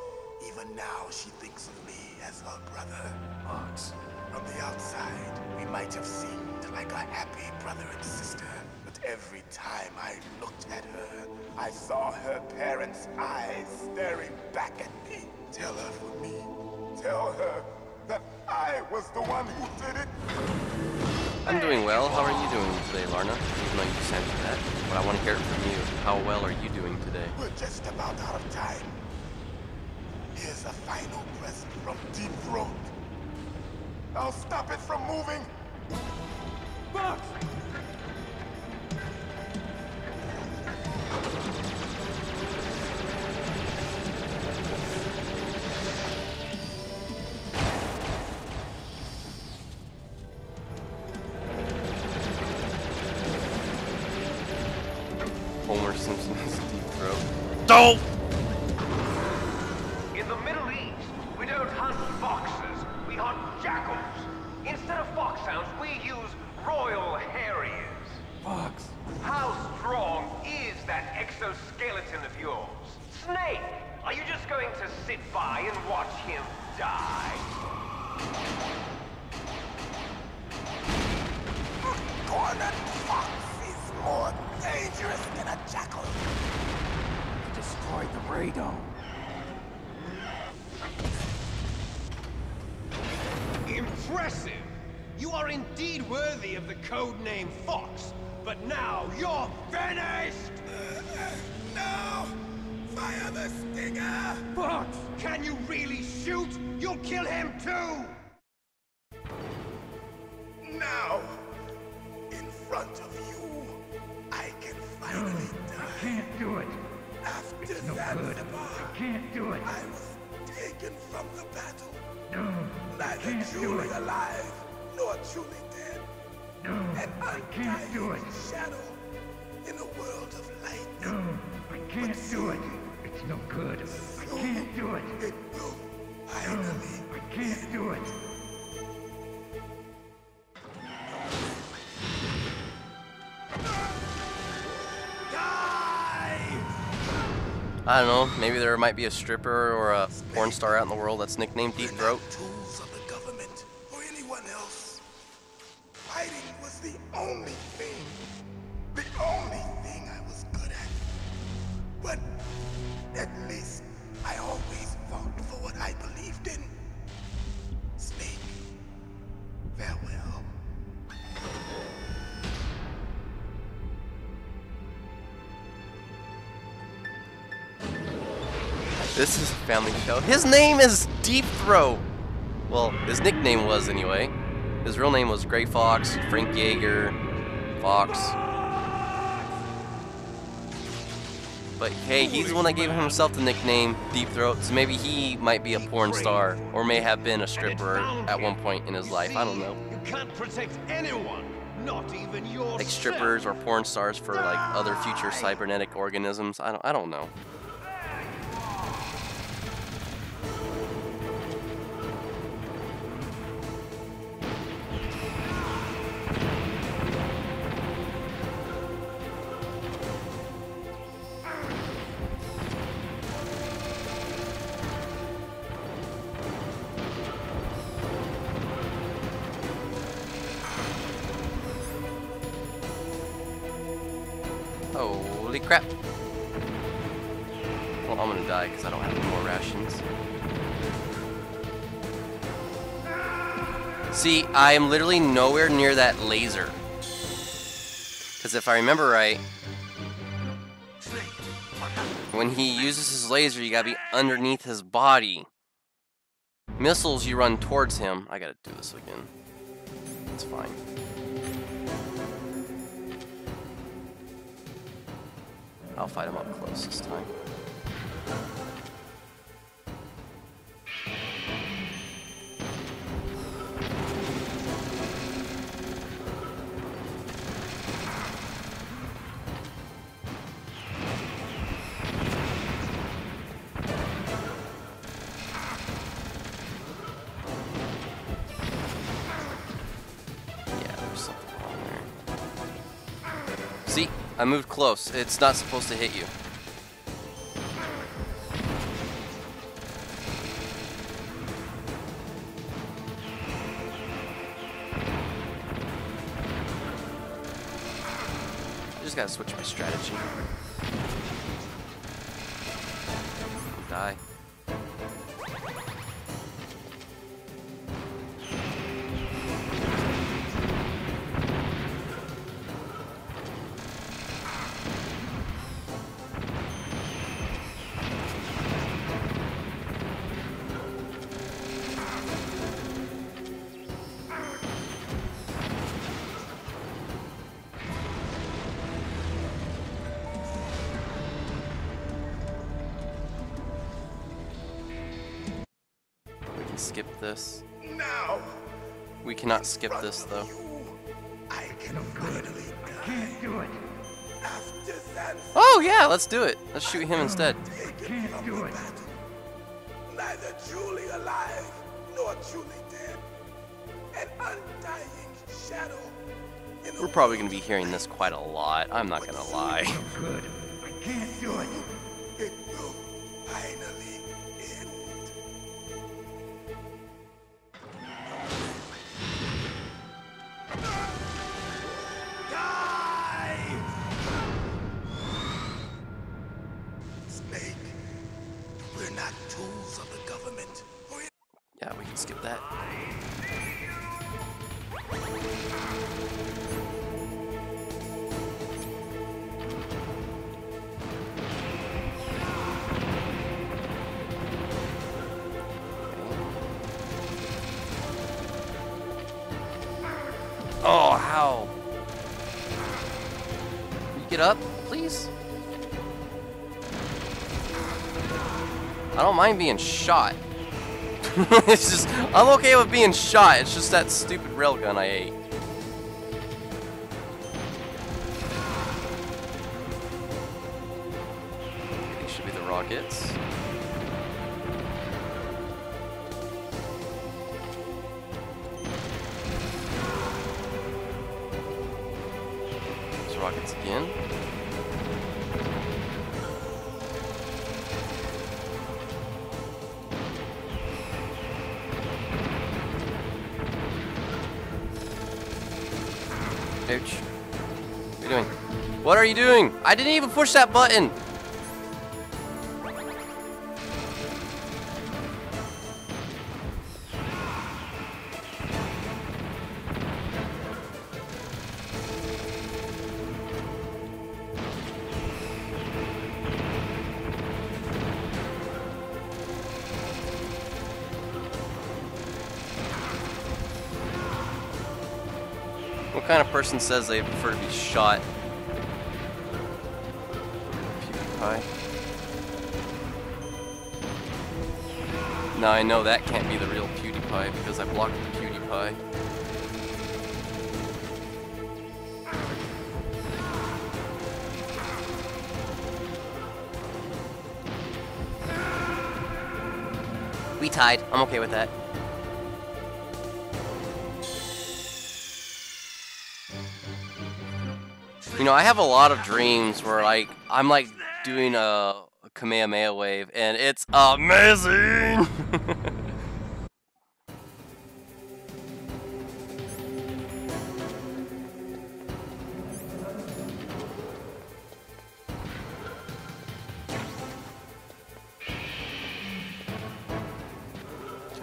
Even now, she thinks of me as her brother. Fox. From the outside, we might have seemed like a happy brother and sister. But every time I looked at her, I saw her parents' eyes staring back at me. Tell her for me. Tell her that I was the one who did it. I'm doing well. How are you doing today, Larna? Even though you just answered that. But I want to hear it from you. How well are you doing today? We're just about out of time. Here's a final present from Deep Throat. I'll stop it from moving. Fox! Homer Simpson's Deep Throat. Don't! In the Middle East, we don't hunt foxes, we hunt jackals. Instead of foxhounds, we use royal harriers. Fox! How strong is that exoskeleton of yours? Snake, are you just going to sit by and watch him die? Cornered fox is more dangerous than a jackal. You destroyed the radome. Impressive! You are indeed worthy of the codename Fox, but now you're finished! No! Fire the stinger! Fox! Can you really shoot? You'll kill him too! Now! In front of you, I can finally die. I can't do it. After It's no that good. Zabar, I can't do it. I was taken from the battle. No, I Neither can't do truly it. alive, nor truly dead. No, An I can't do it. undying shadow in a world of light. No, I can't do it. It's no good. I can't do it. It will No, finally I can't do it. I don't know. Maybe there might be a stripper or a porn star out in the world that's nicknamed Deep Throat. tools of the government or anyone else. Fighting was the only thing I was good at. But at least I always fought for what I believed in. Snake, farewell. This is a family show. His name is Deep Throat. Well, his nickname was anyway. His real name was Grey Fox, Frank Yeager, Fox. But hey, he's the one that gave himself the nickname Deep Throat, so maybe he might be a porn star, or may have been a stripper at one point in his life. I don't know. You can't protect anyone, not even yourself. Like strippers or porn stars for like other future cybernetic organisms. I don't know. Holy crap. Well, I'm gonna die because I don't have any more rations. See, I am literally nowhere near that laser. Because if I remember right, when he uses his laser, you gotta be underneath his body. Missiles, you run towards him. I gotta do this again. It's fine. I'll fight him up close this time. Yeah, there's something wrong there. See? I moved close. It's not supposed to hit you. I just gotta switch my strategy. Die. Skip this. Now We cannot skip this though. I can finally can't do it. After that, Oh yeah, let's do it. Let's shoot him instead. can't do it. Neither truly alive nor truly dead. An undying shadow. We're probably gonna be hearing this quite a lot. I'm not gonna lie. Good. I can't do it. It will finally end. Die! Snake, we're not tools of the government. Yeah, we can skip that. Oh, how? Can you get up, please? I don't mind being shot. It's just, I'm okay with being shot. It's just that stupid railgun I ate. These should be the rockets. There's rockets again. Ouch. What are you doing? What are you doing? I didn't even push that button! What kind of person says they prefer to be shot? PewDiePie. Now I know that can't be the real PewDiePie because I blocked the PewDiePie. We tied. I'm okay with that. You know, I have a lot of dreams where like I'm like doing a Kamehameha wave and it's amazing.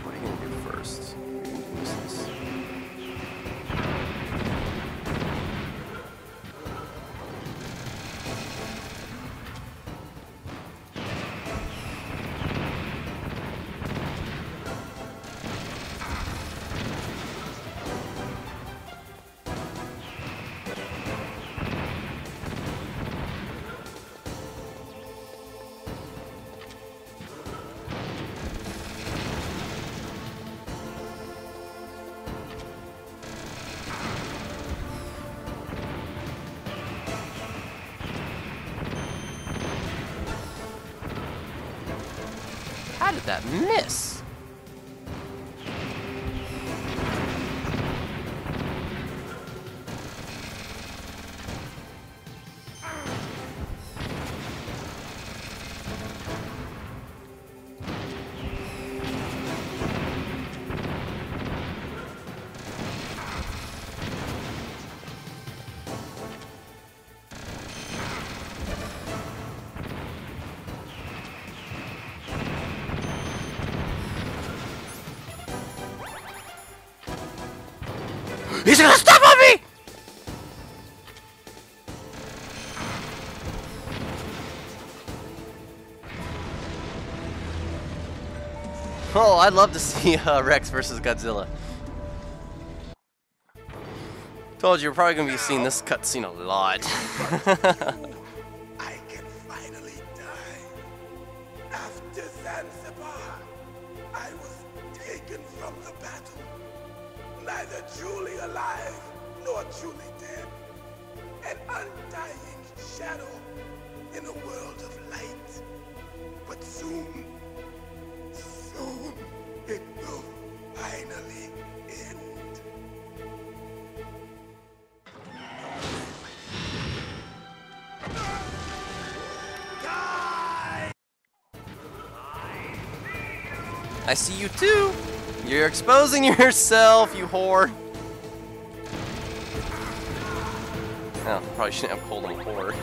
What are you gonna do first? How did that miss? He's gonna step on me! Oh, I'd love to see Rex versus Godzilla. Told you, we're probably gonna be seeing this cutscene a lot. I can finally die. After Zanzibar, I was taken from the battle. Neither truly alive nor truly dead. An undying shadow in a world of light. But soon it will finally end. I see you too! You're exposing yourself, you whore! Oh, probably shouldn't have called him a whore.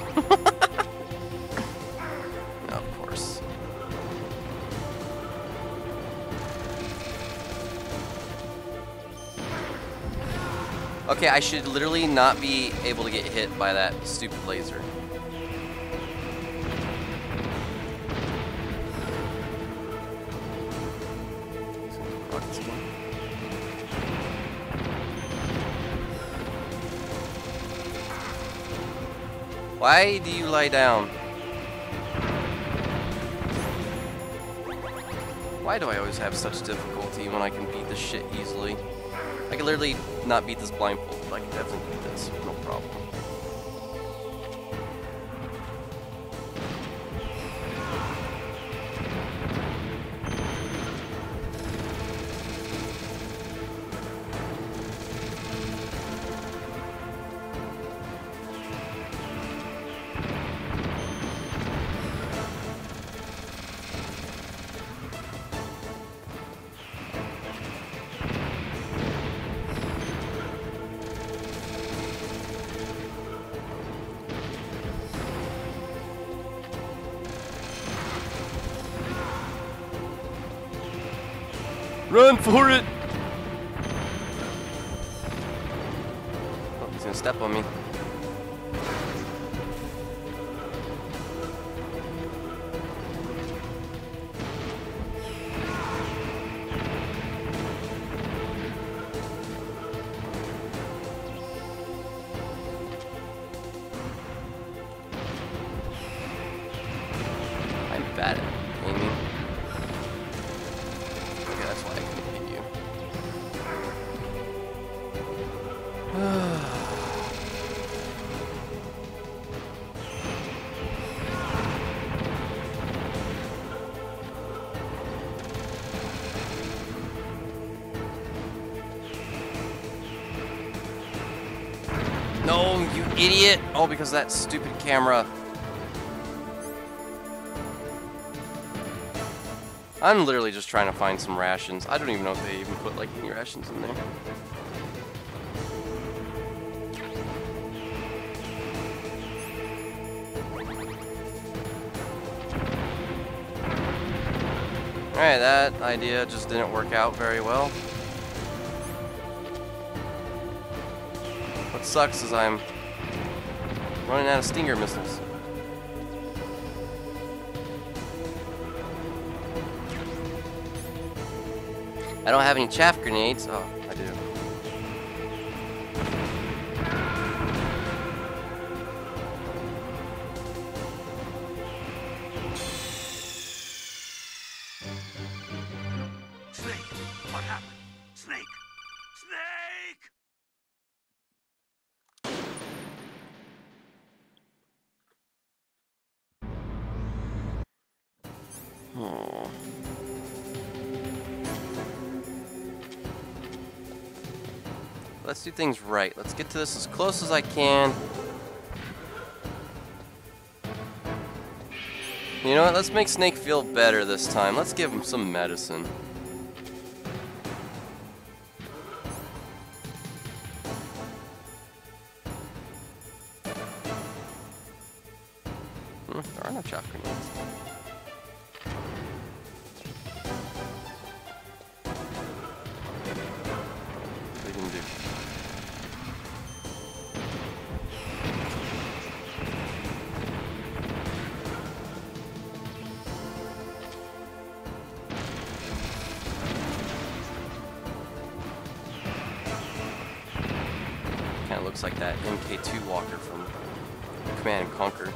No, of course. Okay, I should literally not be able to get hit by that stupid laser. Why do you lie down? Why do I always have such difficulty when I can beat this shit easily? I can literally not beat this blindfold, but I can definitely beat this, no problem. Run for it! Oh, he's gonna step on me. bad at aiming. Okay, that's why I couldn't hit you. No, you idiot! Oh, because of that stupid camera. I'm literally just trying to find some rations. I don't even know if they even put like any rations in there. Alright, that idea just didn't work out very well. What sucks is I'm running out of Stinger missiles. I don't have any chaff grenades. Oh, I do. Snake! What happened? Snake! Snake! Oh. Let's do things right. Let's get to this as close as I can. You know what? Let's make Snake feel better this time. Let's give him some medicine. There are no chaff grenades. What are you gonna do? Kind of looks like that MK2 walker from Command and Conquer.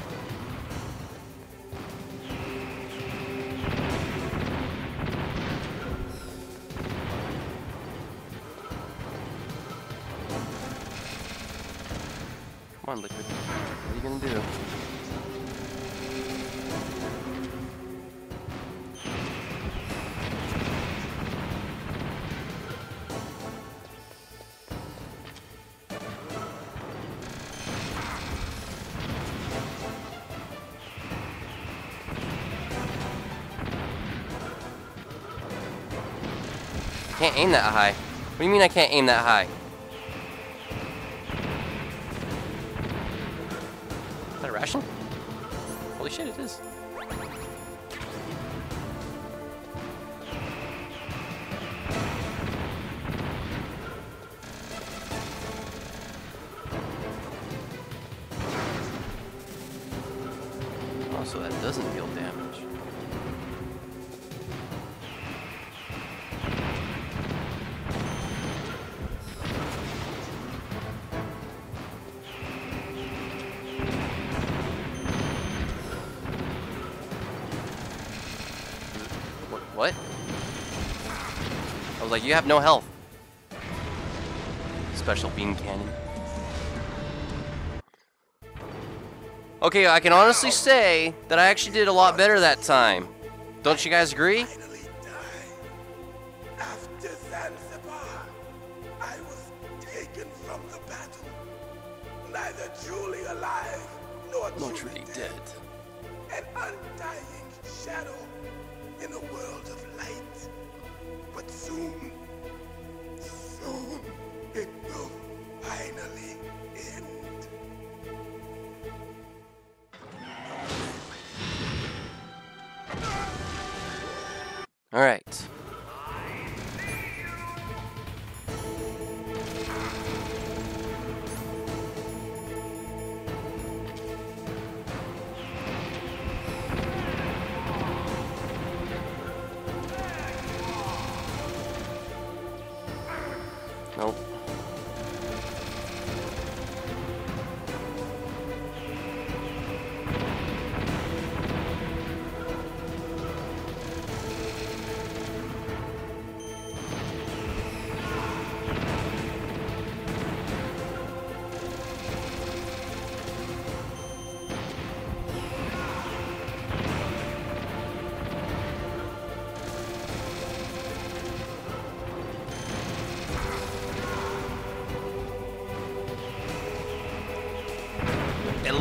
Come on, Liquid. What are you gonna do? Can't aim that high. What do you mean I can't aim that high? Is that a ration? Holy shit, it is. Oh, so that doesn't deal damage. What? I was like, you have no health. Special beam cannon. Okay, I can honestly say that I actually did a lot better that time. Don't you guys agree? Finally die. After Zanzibar, I was taken from the battle. Neither truly alive nor truly dead. An undying shadow in a world of light. But soon, it will finally end. All right. Nope.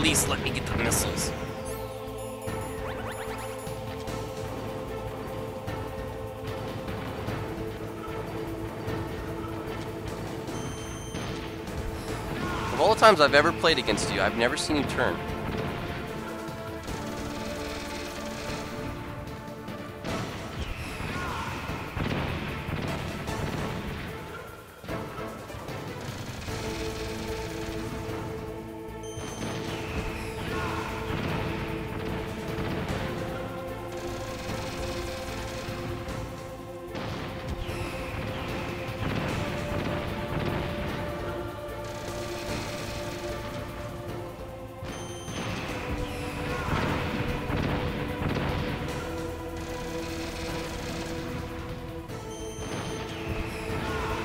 least let me get the missiles. Of all the times I've ever played against you, I've never seen you turn.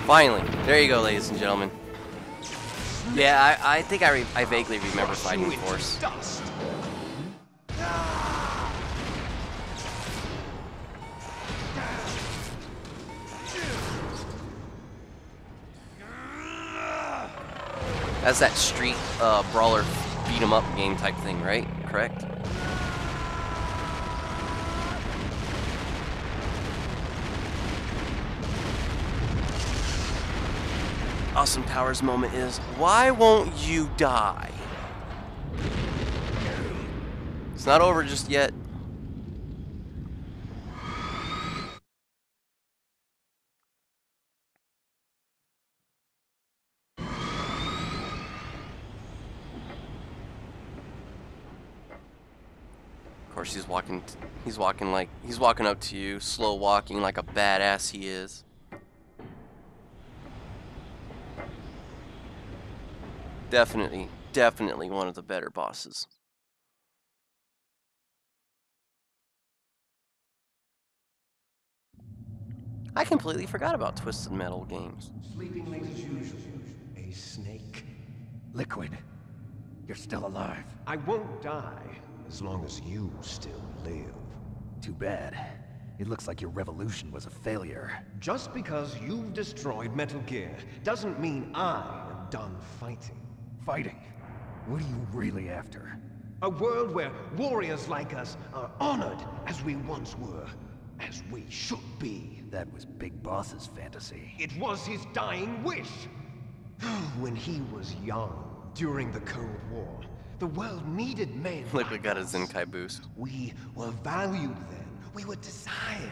Finally, there you go, ladies and gentlemen. Yeah, I think I vaguely remember fighting Force. That's that street brawler beat 'em up game type thing, right? Correct? Austin Powers moment is, why won't you die? It's not over just yet. Of course, he's walking up to you, slow walking like a badass he is. Definitely one of the better bosses. I completely forgot about Twisted Metal games. Sleeping late as usual. A snake. Liquid, you're still alive. I won't die as long as you still live. Too bad. It looks like your revolution was a failure. Just because you've destroyed Metal Gear doesn't mean I am done fighting. Fighting? What are you really after? A world where warriors like us are honored as we once were, as we should be. That was Big Boss's fantasy. It was his dying wish. When he was young, during the Cold War, the world needed men. Look, we got a Zenkai boost. We were valued then. We were desired.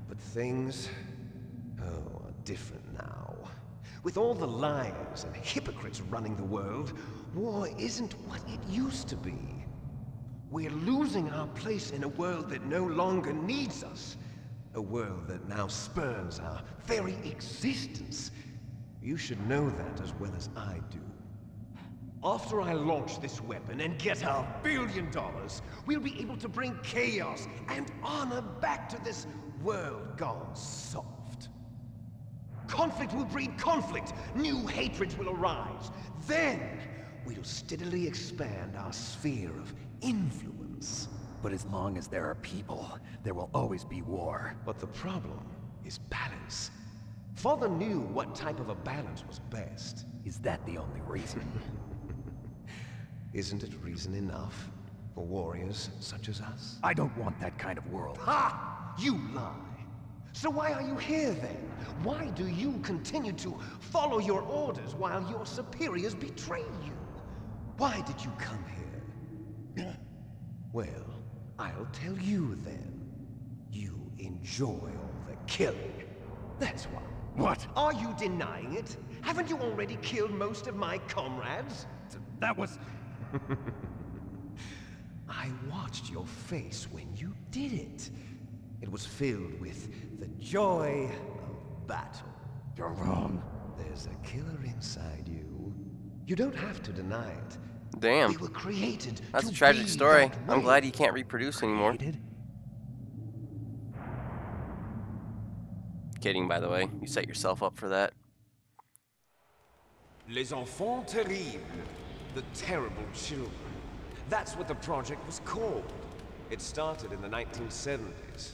But things, are different now. With all the liars and hypocrites running the world, war isn't what it used to be. We're losing our place in a world that no longer needs us. A world that now spurns our very existence. You should know that as well as I do. After I launch this weapon and get our $1 billion, we'll be able to bring chaos and honor back to this world gone soft. Conflict will breed conflict. New hatreds will arise. Then, we'll steadily expand our sphere of influence. But as long as there are people, there will always be war. But the problem is balance. Father knew what type of a balance was best. Is that the only reason? Isn't it reason enough for warriors such as us? I don't want that kind of world. Ha! You lie. So why are you here then? Why do you continue to follow your orders while your superiors betray you? Why did you come here? Well, I'll tell you then. You enjoy all the killing. That's why. What? Are you denying it? Haven't you already killed most of my comrades? That was... I watched your face when you did it. It was filled with the joy of battle. You're wrong. There's a killer inside you. You don't have to deny it. Damn. We were created. That's a tragic story. I'm glad you can't reproduce anymore. Kidding, by the way. You set yourself up for that. Les enfants terribles. The terrible children. That's what the project was called. It started in the 1970s.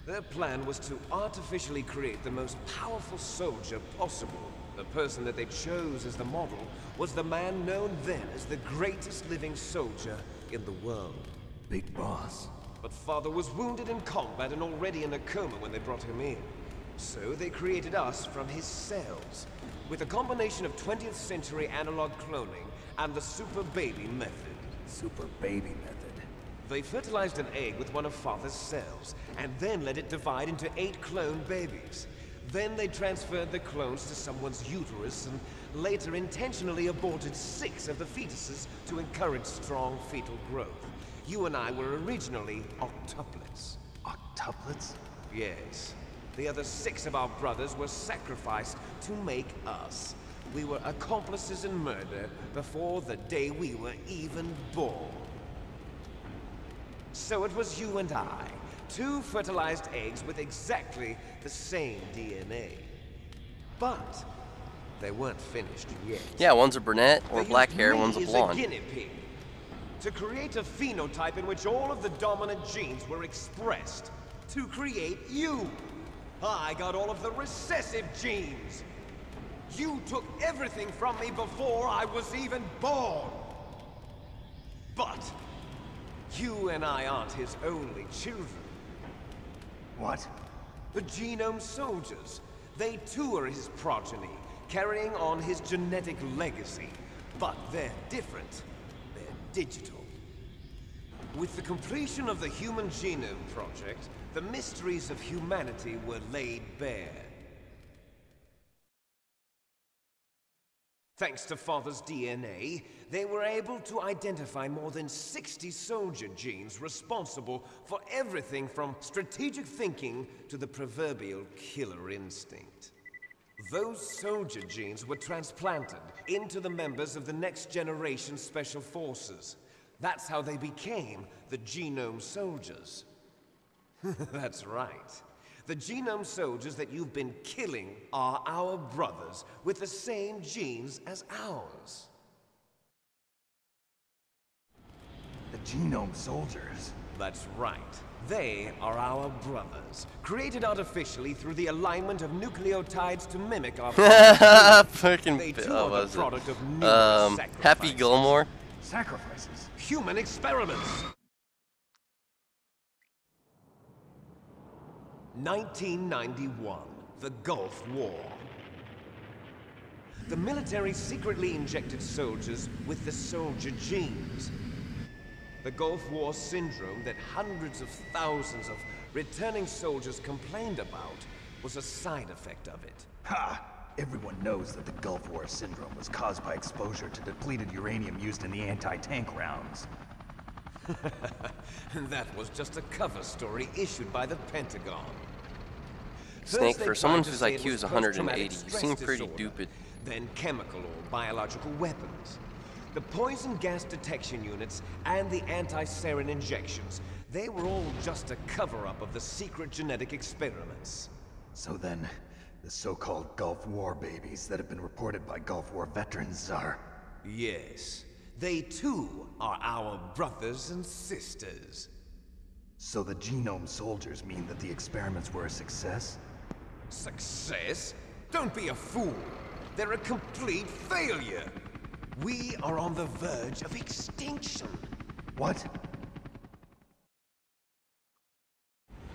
Their plan was to artificially create the most powerful soldier possible, The person that they chose as the model was the man known then as the greatest living soldier in the world. Big Boss. But Father was wounded in combat and already in a coma when they brought him in. So they created us from his cells, with a combination of 20th century analog cloning and the Super Baby method. Super Baby method. They fertilized an egg with one of Father's cells, and then let it divide into 8 clone babies. Then they transferred the clones to someone's uterus and later intentionally aborted 6 of the fetuses to encourage strong fetal growth. You and I were originally octuplets. Octuplets? Yes. The other 6 of our brothers were sacrificed to make us. We were accomplices in murder before the day we were even born. So it was you and I, 2 fertilized eggs with exactly the same DNA. But they weren't finished yet. Yeah, one's a brunette or They black used hair, me one's a as blonde. guinea pig to create a phenotype in which all of the dominant genes were expressed. To create you. I got all of the recessive genes. You took everything from me before I was even born. But you and I aren't his only children. What? The Genome Soldiers. They too are his progeny, carrying on his genetic legacy. But they're different. They're digital. With the completion of the Human Genome Project, the mysteries of humanity were laid bare. Thanks to Father's DNA, they were able to identify more than 60 soldier genes responsible for everything from strategic thinking to the proverbial killer instinct. Those soldier genes were transplanted into the members of the next generation Special Forces. That's how they became the Genome Soldiers. That's right. The Genome Soldiers that you've been killing are our brothers with the same genes as ours. The Genome Soldiers? That's right. They are our brothers, created artificially through the alignment of nucleotides to mimic our Fucking They too oh, are the was product it? of numerous Happy sacrifices. Gilmore. Sacrifices? Human experiments. 1991, the Gulf War. The military secretly injected soldiers with the soldier genes. The Gulf War syndrome that hundreds of thousands of returning soldiers complained about was a side effect of it. Ha! Everyone knows that the Gulf War syndrome was caused by exposure to depleted uranium used in the anti-tank rounds. That was just a cover story issued by the Pentagon. Snake, First, they for someone tried to whose say it IQ was is 180, post-traumatic you stress seem pretty disorder, stupid. Then chemical or biological weapons. The poison gas detection units and the anti-sarin injections, they were all just a cover-up of the secret genetic experiments. So then, the so-called Gulf War babies that have been reported by Gulf War veterans are... Yes. They too are our brothers and sisters. So the Genome Soldiers mean that the experiments were a success? Success? Don't be a fool. They're a complete failure. We are on the verge of extinction. What?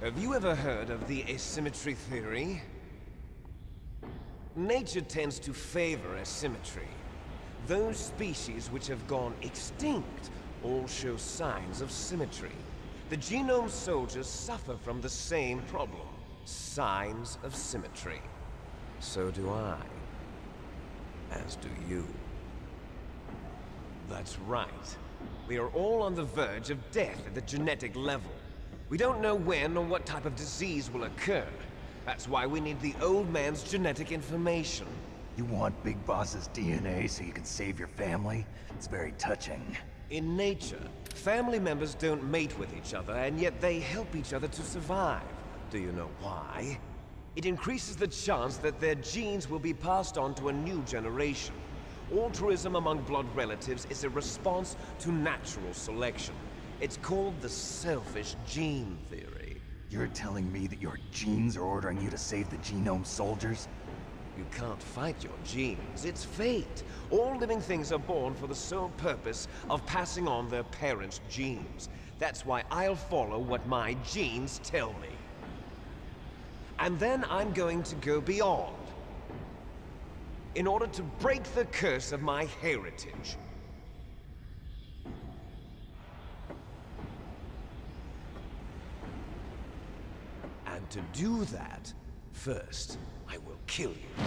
Have you ever heard of the asymmetry theory? Nature tends to favor asymmetry. Those species which have gone extinct all show signs of symmetry. The Genome Soldiers suffer from the same problem. Signs of symmetry. So do I. As do you. That's right. We are all on the verge of death at the genetic level. We don't know when or what type of disease will occur. That's why we need the old man's genetic information. You want Big Boss's DNA so you can save your family? It's very touching. In nature, family members don't mate with each other, and yet they help each other to survive. Do you know why? It increases the chance that their genes will be passed on to a new generation. Altruism among blood relatives is a response to natural selection. It's called the selfish gene theory. You're telling me that your genes are ordering you to save the Genome Soldiers? You can't fight your genes. It's fate. All living things are born for the sole purpose of passing on their parents' genes. That's why I'll follow what my genes tell me. And then I'm going to go beyond, in order to break the curse of my heritage. And to do that, first, I will kill you.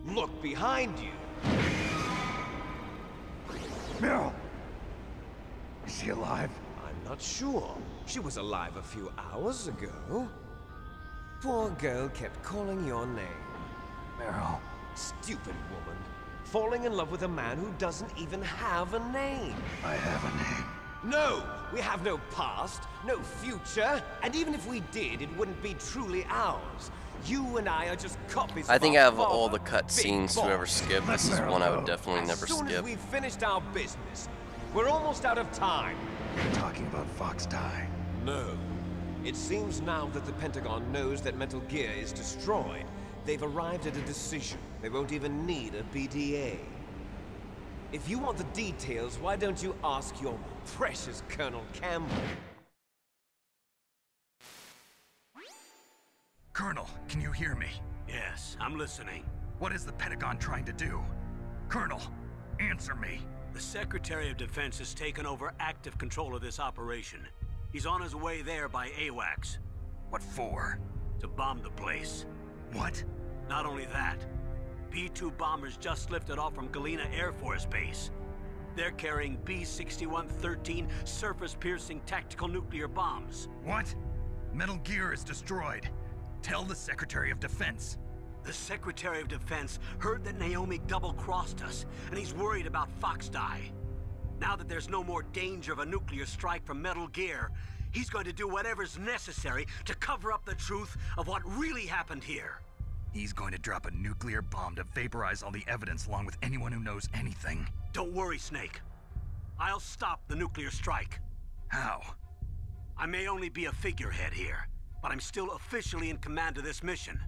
Look behind you! Meryl! Is she alive? I'm not sure. She was alive a few hours ago. Poor girl kept calling your name. Meryl. Stupid woman. Falling in love with a man who doesn't even have a name. I have a name. No! We have no past, no future, and even if we did, it wouldn't be truly ours. You and I are just copies I of think our out of all father, the cut Big scenes to Boss. ever skip, this is one I would definitely never As soon as skip. we've finished our business, we're almost out of time. You're talking about Fox Die. No. It seems now that the Pentagon knows that Metal Gear is destroyed, they've arrived at a decision. They won't even need a BDA. If you want the details, why don't you ask your precious Colonel Campbell? Colonel, can you hear me? Yes, I'm listening. What is the Pentagon trying to do? Colonel, answer me. The Secretary of Defense has taken over active control of this operation. He's on his way there by AWACS. What for? To bomb the place. What? Not only that, B-2 bombers just lifted off from Galena Air Force Base. They're carrying B-6113 surface-piercing tactical nuclear bombs. What? Metal Gear is destroyed. Tell the Secretary of Defense. The Secretary of Defense heard that Naomi double-crossed us, and he's worried about Fox Die. Now that there's no more danger of a nuclear strike from Metal Gear, he's going to do whatever's necessary to cover up the truth of what really happened here. He's going to drop a nuclear bomb to vaporize all the evidence along with anyone who knows anything. Don't worry, Snake. I'll stop the nuclear strike. How? I may only be a figurehead here, but I'm still officially in command of this mission.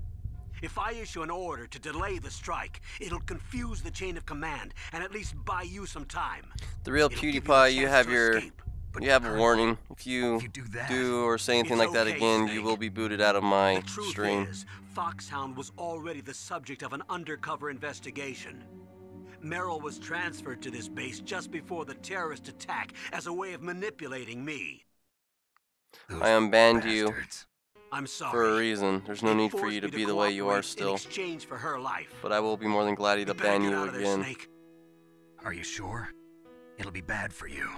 If I issue an order to delay the strike, it'll confuse the chain of command and at least buy you some time. The real PewDiePie, you have a warning. If you do or say anything like that again, you will be booted out of my stream. Is, Foxhound was already the subject of an undercover investigation. Meryl was transferred to this base just before the terrorist attack as a way of manipulating me. I unbanned you I'm sorry. for a reason. There's no need for you to be the way you are still. In exchange for her life. But I will be more than glad to ban you again. Are you sure? It'll be bad for you.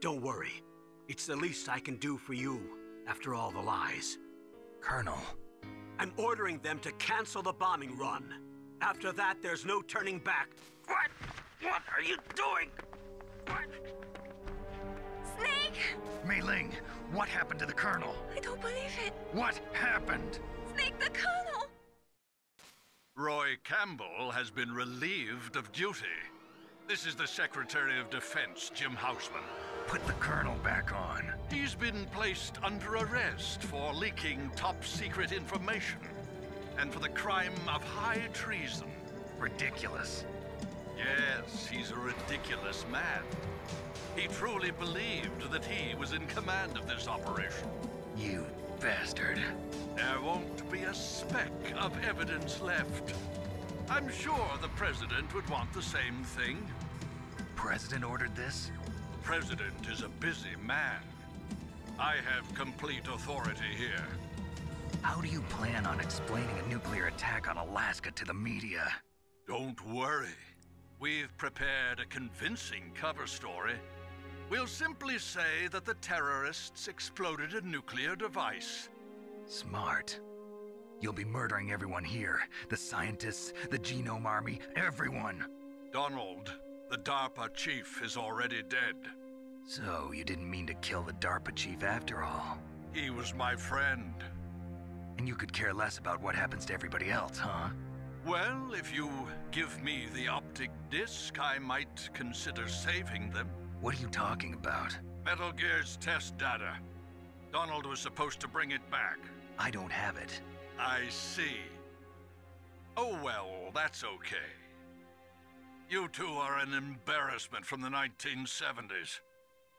Don't worry. It's the least I can do for you, after all the lies. Colonel. I'm ordering them to cancel the bombing run. After that, there's no turning back. What? What are you doing? What? Snake! Mei Ling, what happened to the Colonel? I don't believe it. What happened? Snake, the Colonel! Roy Campbell has been relieved of duty. This is the Secretary of Defense, Jim Houseman. Put the Colonel back on. He's been placed under arrest for leaking top-secret information and for the crime of high treason. Ridiculous. Yes, he's a ridiculous man. He truly believed that he was in command of this operation. You bastard. There won't be a speck of evidence left. I'm sure the President would want the same thing. President ordered this? The President is a busy man. I have complete authority here. How do you plan on explaining a nuclear attack on Alaska to the media? Don't worry. We've prepared a convincing cover story. We'll simply say that the terrorists exploded a nuclear device. Smart. You'll be murdering everyone here. The scientists, the Genome Army, everyone. Donald, the DARPA chief, is already dead. So, you didn't mean to kill the DARPA chief after all? He was my friend. And you could care less about what happens to everybody else, huh? Well, if you give me the optic disc, I might consider saving them. What are you talking about? Metal Gear's test data. Donald was supposed to bring it back. I don't have it. I see. Oh well, that's okay. You two are an embarrassment from the 1970s.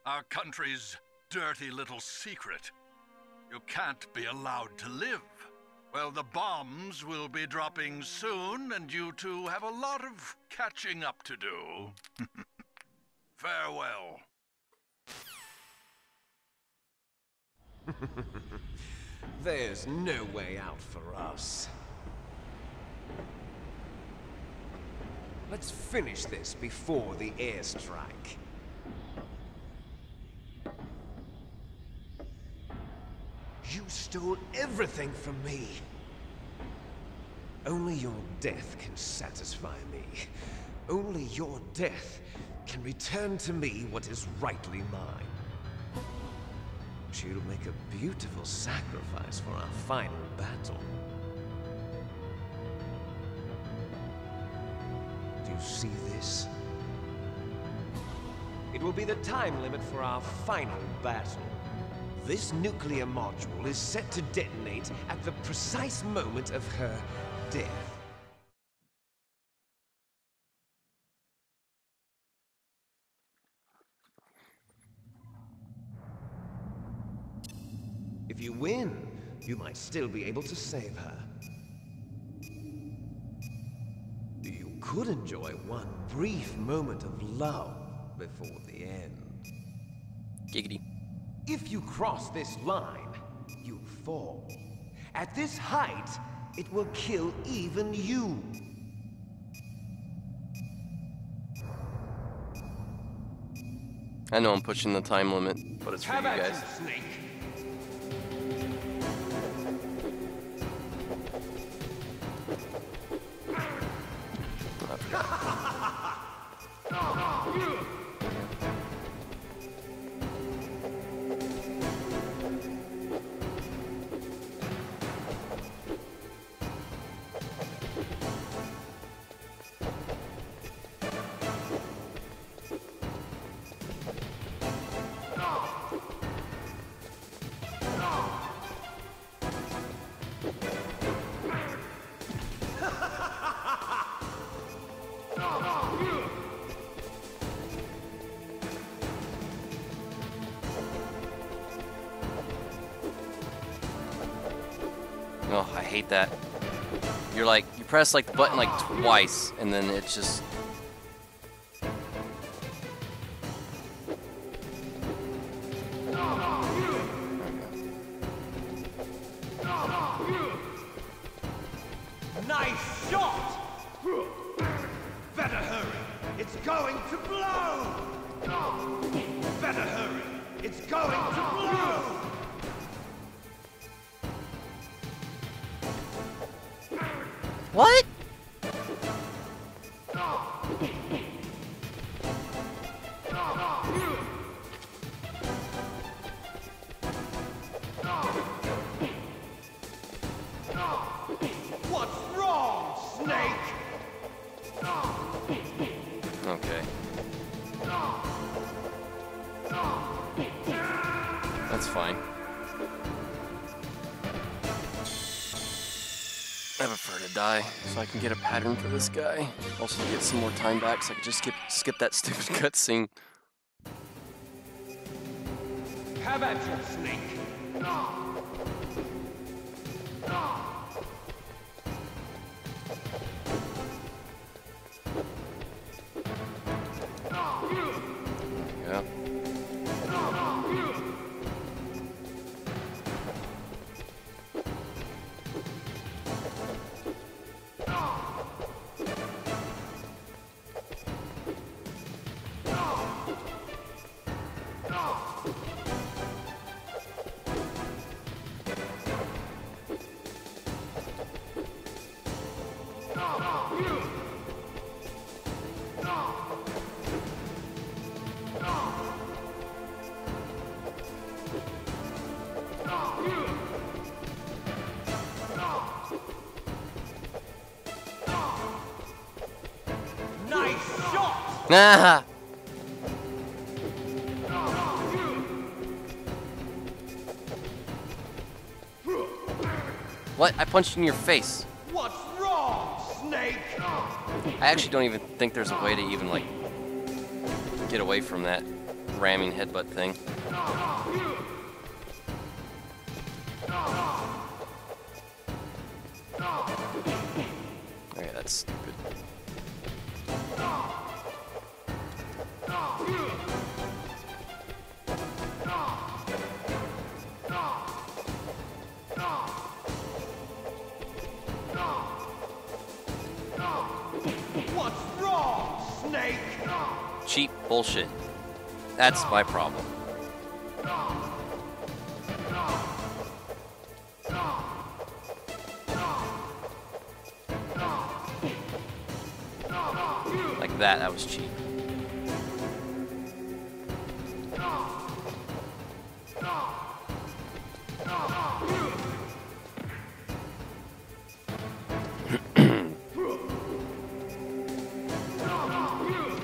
Our country's dirty little secret. You can't be allowed to live. Well, the bombs will be dropping soon, and you two have a lot of catching up to do. Farewell. There's no way out for us. Let's finish this before the airstrike. You stole everything from me. Only your death can satisfy me. Only your death can return to me what is rightly mine. She'll make a beautiful sacrifice for our final battle. Do you see this? It will be the time limit for our final battle. This nuclear module is set to detonate at the precise moment of her death. If you win, you might still be able to save her. You could enjoy one brief moment of love before the end. Giggity. If you cross this line, you fall. At this height, it will kill even you. I know I'm pushing the time limit, but it's for you guys. Snake. Oh, I hate that. You're like, you press like the button like twice, and then it's just... Nice shot! Better hurry! It's going to blow! Better hurry! It's going to blow! What? What's wrong, Snake? Okay. That's fine. I prefer to die, so I can get a pattern for this guy. Also get some more time back, so I can just skip that stupid cutscene. Have at you, Snake. Yeah. Nice shot! Ah! What? I punched you in your face. What's wrong, Snake? I actually don't even think there's a way to even, like, get away from that ramming headbutt thing. Okay, that's stupid. What's wrong, Snake? Cheap bullshit. That's my problem. Like that, that was cheap.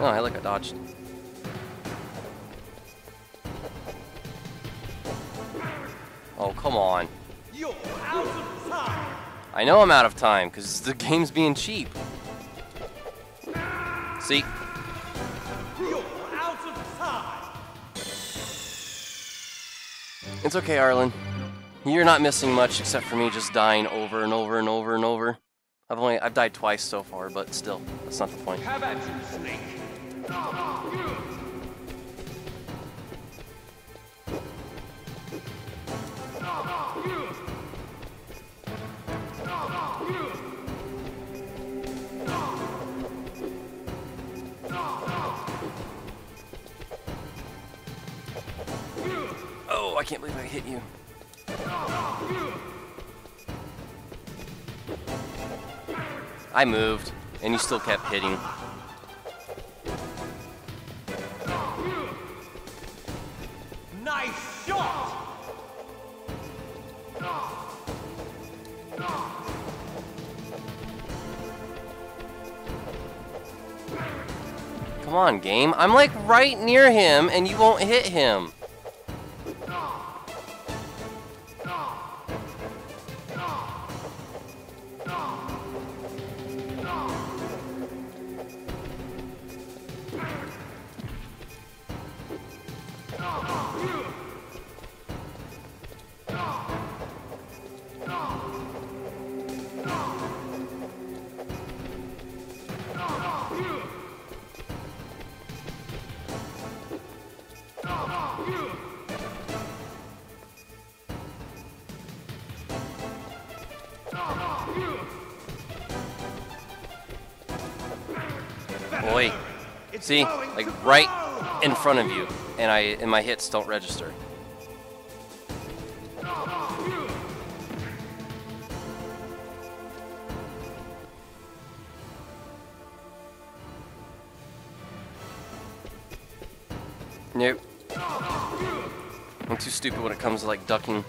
Oh, hey, look, I dodged. Oh, come on. You're out of time. I know I'm out of time, because the game's being cheap. See? You're out of time. It's okay, Arlen. You're not missing much except for me just dying over and over and over and over. I've died twice so far, but still, that's not the point. How about you, Snake? Oh, I can't believe I hit you. I moved, and you still kept hitting. Nice shot. Come on, game. I'm like right near him, and you won't hit him. Boy, see, like right in front of you, and my hits don't register. Nope. I'm too stupid when it comes to like ducking.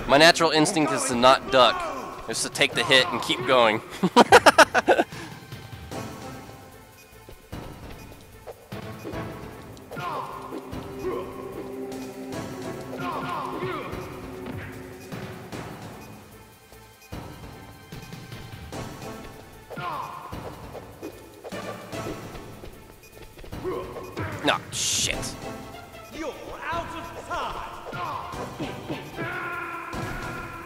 My natural instinct is to not duck. Just to take the hit and keep going. No, shit. You're out of time.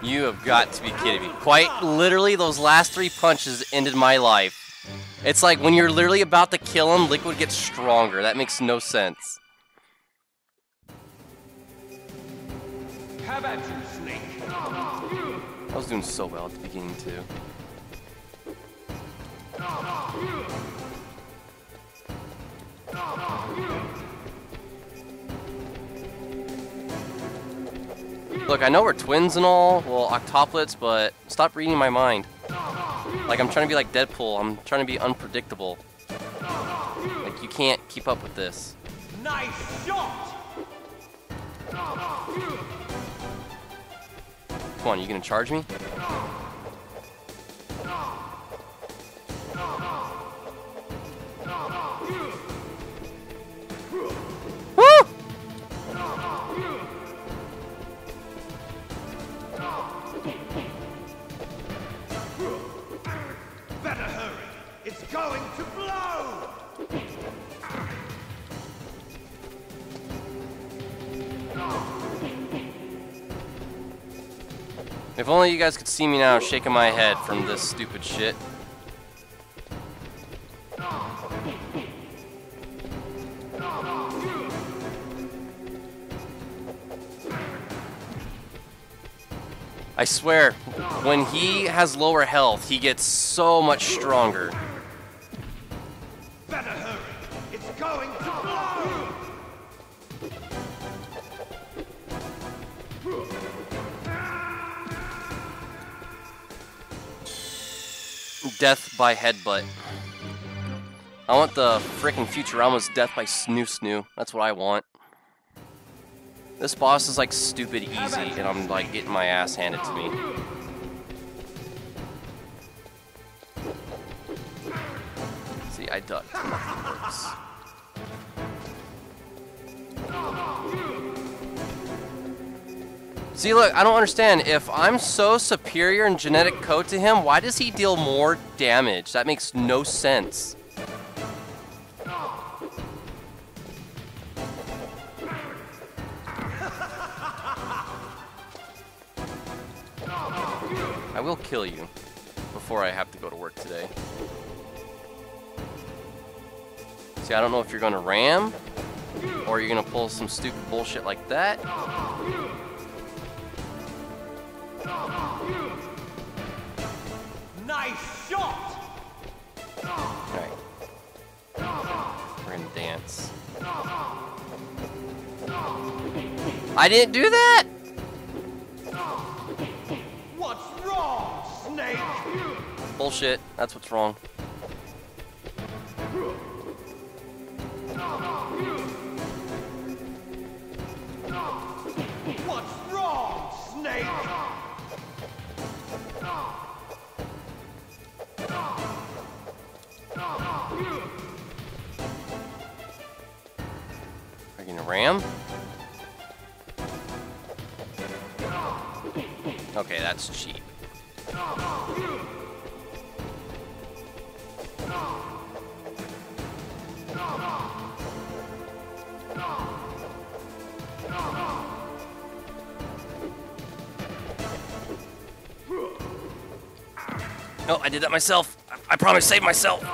You have got to be kidding me. Quite literally, those last 3 punches ended my life. It's like when you're literally about to kill him, Liquid gets stronger. That makes no sense. How about you, Snake? I was doing so well at the beginning, too. Look, I know we're twins and all, well, octuplets, but stop reading my mind. Like, I'm trying to be like Deadpool. I'm trying to be unpredictable. Like, you can't keep up with this. Nice shot. Come on, you gonna charge me? Woo! If only you guys could see me now shaking my head from this stupid shit. I swear, when he has lower health, he gets so much stronger. Better hurry. It's going to blow. Death by headbutt. I want the frickin' Futurama's death by snoo snoo. That's what I want. This boss is like stupid easy, and I'm like getting my ass handed to me. See, I ducked. Nothing works. See, look, I don't understand. If I'm so superior in genetic code to him, why does he deal more damage? That makes no sense. I will kill you before I have to go to work today. See, I don't know if you're gonna ram or you're gonna pull some stupid bullshit like that. Nice shot! Alright. We're gonna dance. I didn't do that! What's wrong, Snake? Bullshit. That's what's wrong. What's wrong, Snake? Are you gonna ram? Okay, that's cheap. No, I did that myself. I promise, save myself.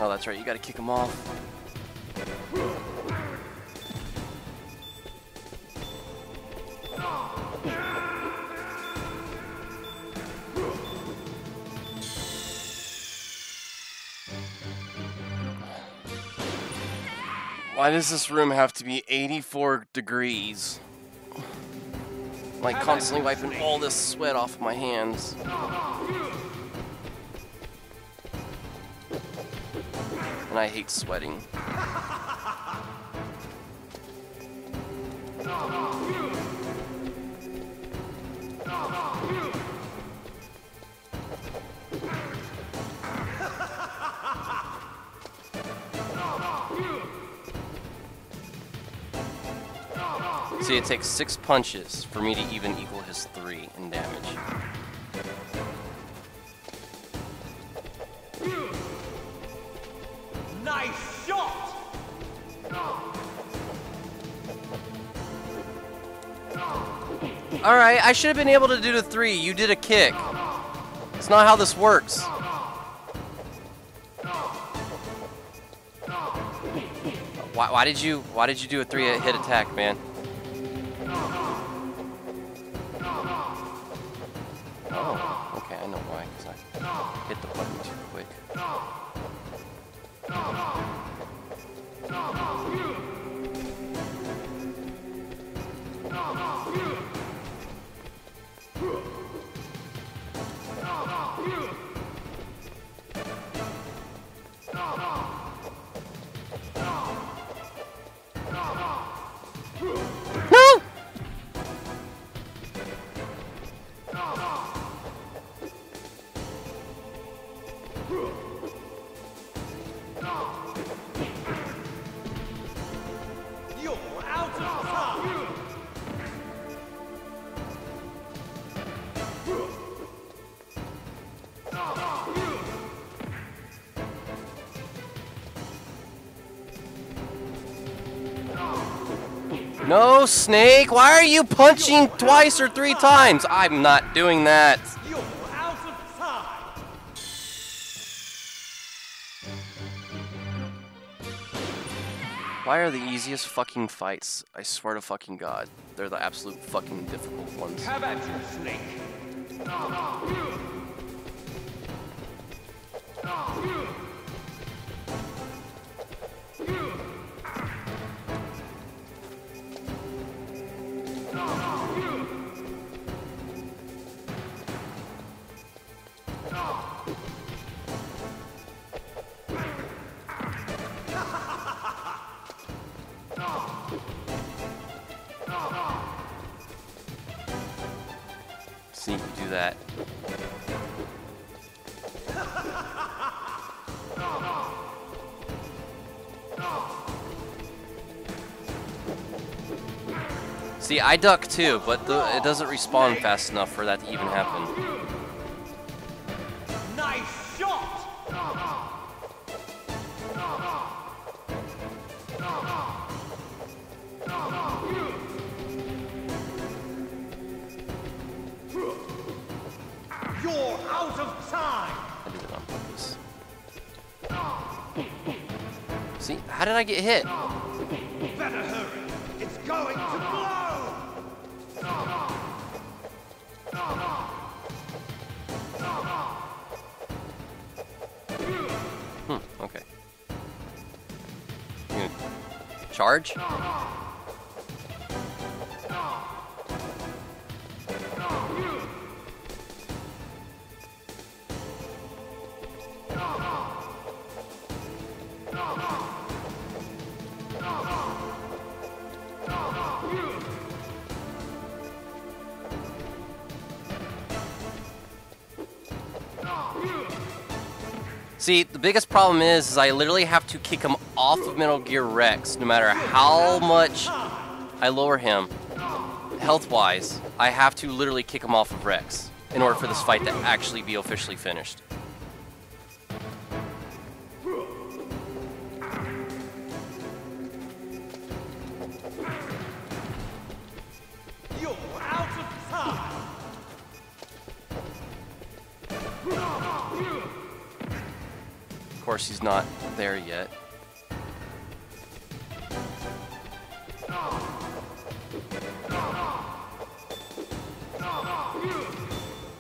Oh, that's right, you gotta kick him off. Why does this room have to be 84 degrees? I'm like constantly wiping all this sweat off of my hands. And I hate sweating. See, it takes 6 punches for me to even equal his 3 in damage. Nice shot! Alright, I should have been able to do the 3. You did a kick. It's not how this works. Why did you do a 3-hit attack, man? Oh, okay, I know why, because I hit the button too quick. No! No, Snake! Why are you punching twice or 3 times? I'm not doing that. You're out of time. Why are the easiest fucking fights? I swear to fucking God. They're the absolute fucking difficult ones. Have at you, Snake. See, you do that. See, I duck too, but it doesn't respawn fast enough for that to even happen. Nice shot. You're out of time. I did it on purpose. See, how did I get hit? Better hurry. It's going to blow. Okay. You gonna charge? See, the biggest problem is I literally have to kick him off of Metal Gear Rex, no matter how much I lower him, health-wise. I have to literally kick him off of Rex in order for this fight to actually be officially finished. You're out of time. Of course, he's not there yet.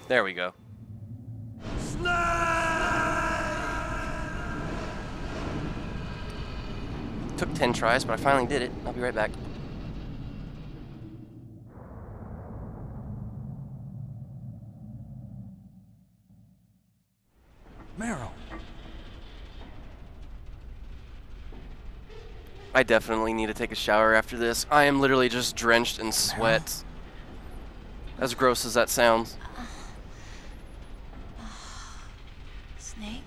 There we go. Took 10 tries, but I finally did it. I'll be right back. Meryl. I definitely need to take a shower after this. I am literally just drenched in sweat. As gross as that sounds. Snake,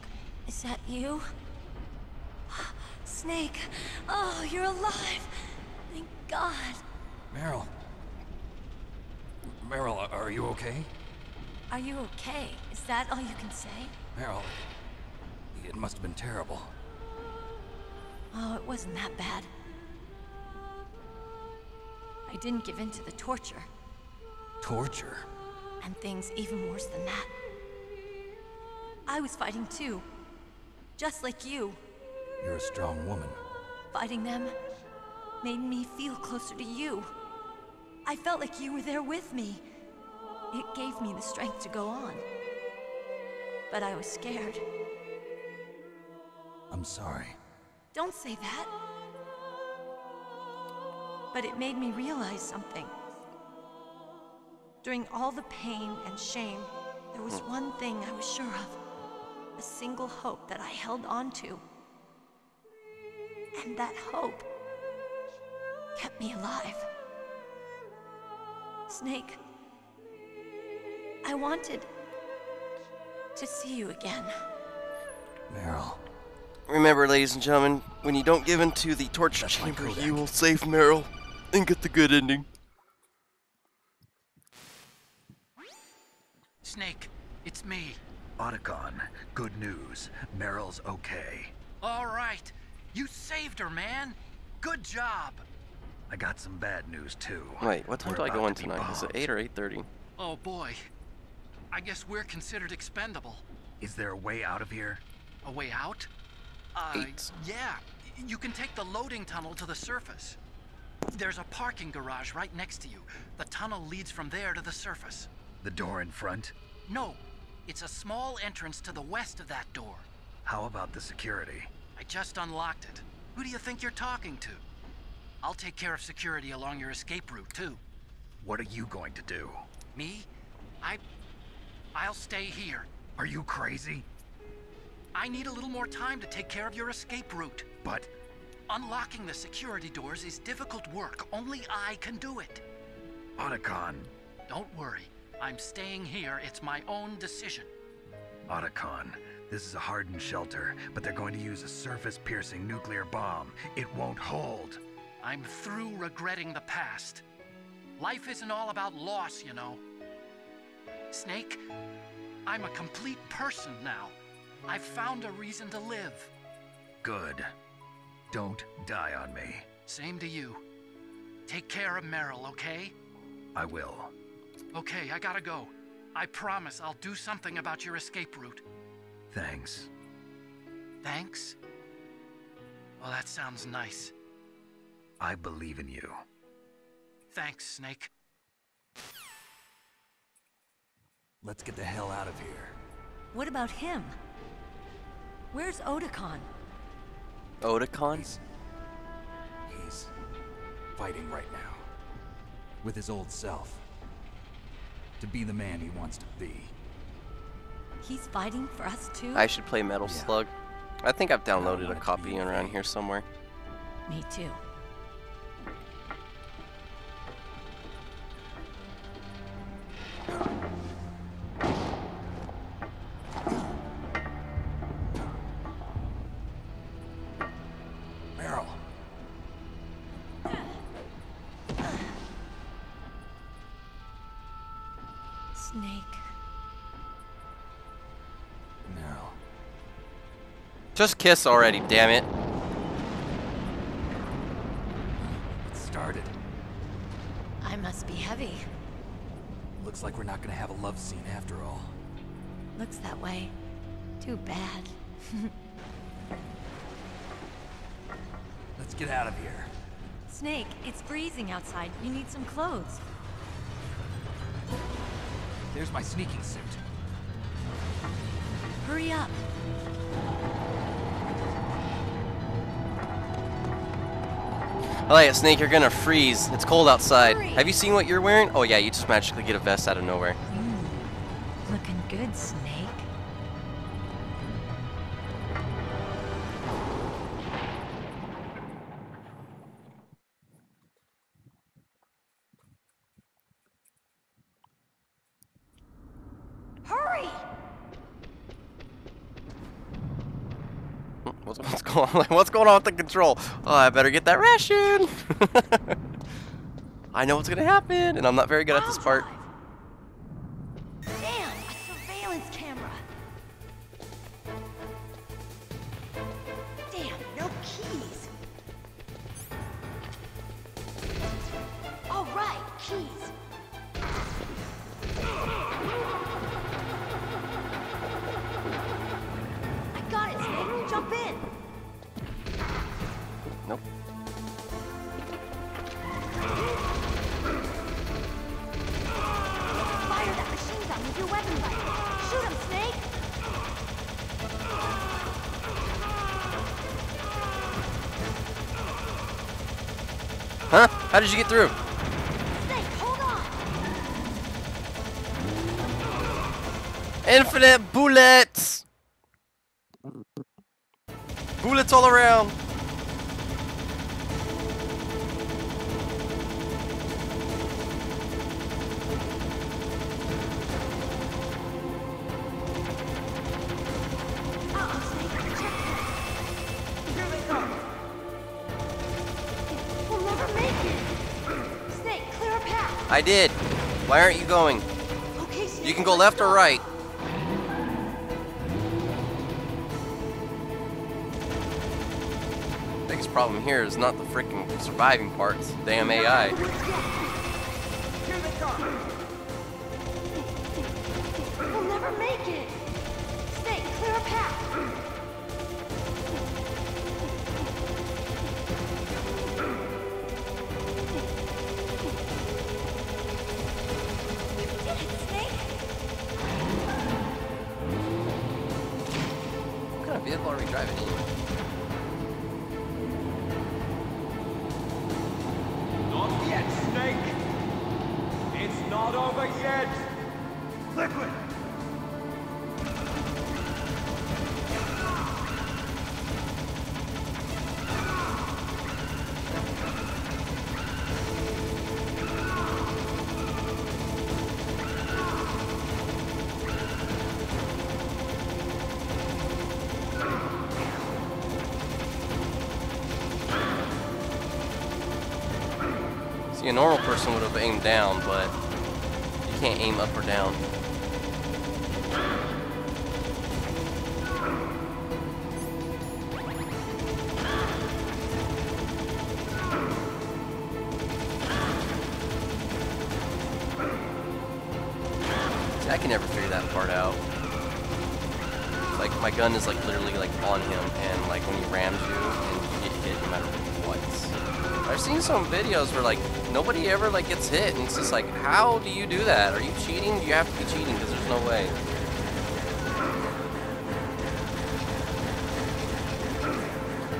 is that you? Snake, oh, you're alive. Thank God. Meryl. Meryl, are you okay? Are you okay? Is that all you can say? Meryl, it must have been terrible. Oh, it wasn't that bad. I didn't give in to the torture. Torture? And things even worse than that. I was fighting too. Just like you. You're a strong woman. Fighting them made me feel closer to you. I felt like you were there with me. It gave me the strength to go on. But I was scared. I'm sorry. Don't say that. But it made me realize something. During all the pain and shame, there was one thing I was sure of. A single hope that I held on to. And that hope kept me alive. Snake, I wanted to see you again. Meryl. Remember, ladies and gentlemen, when you don't give in to the torture chamber, you will save Meryl and get the good ending. Snake, it's me. Otacon, good news. Meryl's okay. All right. You saved her, man. Good job. I got some bad news too. Wait, what time We're do I go about in to be tonight? Is it bombed. 8 or 8:30? Oh boy. I guess we're considered expendable. Is there a way out of here? A way out? 8. Yeah. You can take the loading tunnel to the surface. There's a parking garage right next to you. The tunnel leads from there to the surface. The door in front? No. It's a small entrance to the west of that door. How about the security? I just unlocked it. Who do you think you're talking to? I'll take care of security along your escape route, too. What are you going to do? Me? I'll stay here. Are you crazy? I need a little more time to take care of your escape route. But... Unlocking the security doors is difficult work. Only I can do it. Otacon. Don't worry. I'm staying here. It's my own decision. Otacon. This is a hardened shelter, but they're going to use a surface-piercing nuclear bomb. It won't hold. I'm through regretting the past. Life isn't all about loss, you know. Snake, I'm a complete person now. I've found a reason to live. Good. Don't die on me. Same to you. Take care of Meryl, okay? I will. Okay, I gotta go. I promise I'll do something about your escape route. Thanks. Thanks? Well, that sounds nice. I believe in you. Thanks, Snake. Let's get the hell out of here. What about him? Where's Otacon? Otacon? He's fighting right now. With his old self. To be the man he wants to be. He's fighting for us too? I should play Metal Slug. I think I've downloaded a want it to copy be around here somewhere. Me too. Meryl. Snake. Meryl. Just kiss already, damn it. It started. I must be heavy. Looks like we're not gonna have a love scene after all. Looks that way. Too bad. Let's get out of here. Snake, it's freezing outside. You need some clothes. There's my sneaking suit. Hurry up. Oh yeah, Snake, you're gonna freeze. It's cold outside. Hurry. Have you seen what you're wearing? Oh yeah, you just magically get a vest out of nowhere. Looking good, Snake. Hurry! What's going on? What's going on with the control? Oh, I better get that ration. I know what's gonna happen, and I'm not very good at this part. Damn, a surveillance camera. Damn, no keys. All right, keys. I got it, Snake. Jump in. Nope. Fire that machine gun with your weapon rifle. Shoot him, Snake. Huh? How did you get through? Snake, hold on. Infinite bullets! Bullets all around! Snake, check this. Here we go. We'll never make it. Snake, clear a path. I did. Why aren't you going? Okay, Snake. You can go left or right. biggest problem here is not the freaking surviving parts. Damn AI. Here they come. We'll never make it. Snake, clear a path. You did it, Snake. What kind of vehicle are we driving in? Not yet, Snake. It's not over yet. Liquid. See, a normal person would have aimed down, but you can't aim up or down. See, I can never figure that part out. Like, my gun is like literally like on him, and like when he rams you, and you get hit no matter what. I've seen some videos where like nobody ever like gets hit, and it's just like, how do you do that? Are you cheating? You have to be cheating because there's no way.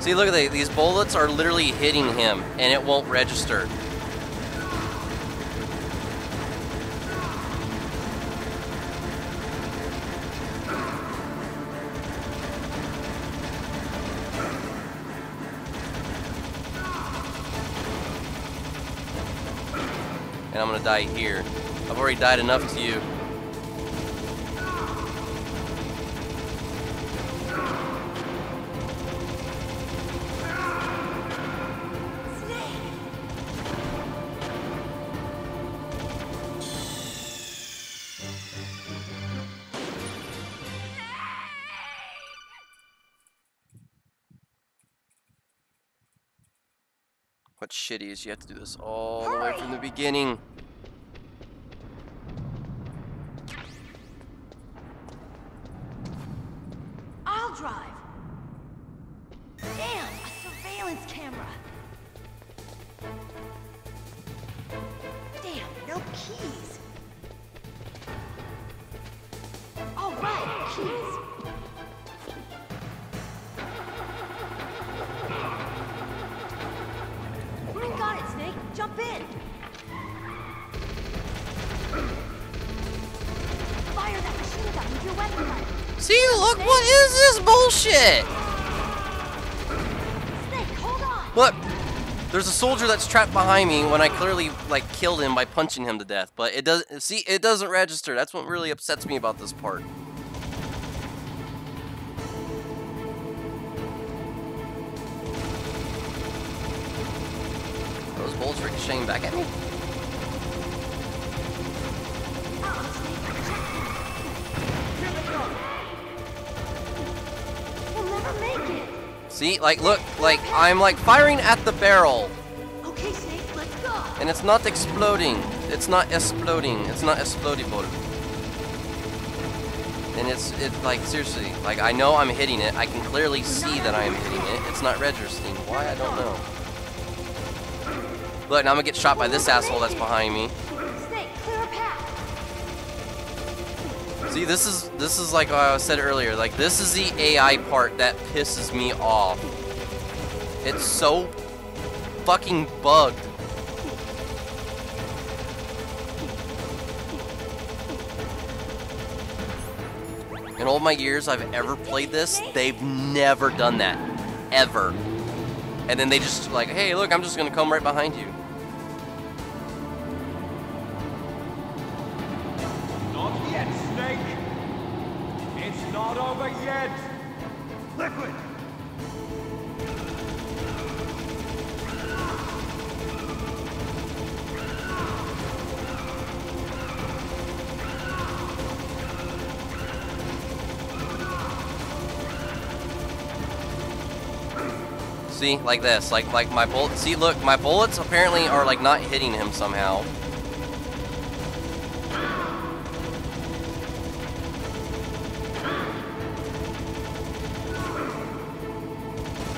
See, look at these bullets are literally hitting him, and it won't register. And I'm gonna die here. I've already died enough to you. What's shitty is you have to do this all the way from the beginning. I'll drive. Damn, a surveillance camera. Damn, no keys. All right, keys. I got it, Snake. Jump in. Fire that machine gun with your weapon gun. See, look, what is this bullshit? Snake, hold on. Look, there's a soldier that's trapped behind me when I clearly like killed him by punching him to death, but it doesn't. See, it doesn't register. That's what really upsets me about this part. Those bullets ricocheting back at me. We'll never make it. See, like, look, like I'm like firing at the barrel. Okay, Snake, let's go. And it's not exploding. It's not exploding. It's not explodable. And it's like, seriously, like I know I'm hitting it. I can clearly see that I am hitting it. It's not registering. Why? I don't know. Look, now I'm gonna get shot by this asshole that's behind me. Snake, clear a path. See, this is like I said earlier. Like, this is the AI part that pisses me off. It's so fucking bugged. In all my years I've ever played this, they've never done that. Ever. And then they just like, hey, look, I'm just gonna come right behind you. Not yet, Snake. It's not over yet. Liquid. See, like this, like my bullet. See, look, my bullets apparently are like not hitting him somehow.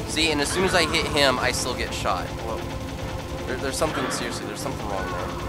See, and as soon as I hit him, I still get shot. Whoa. There's something, seriously, there's something wrong there.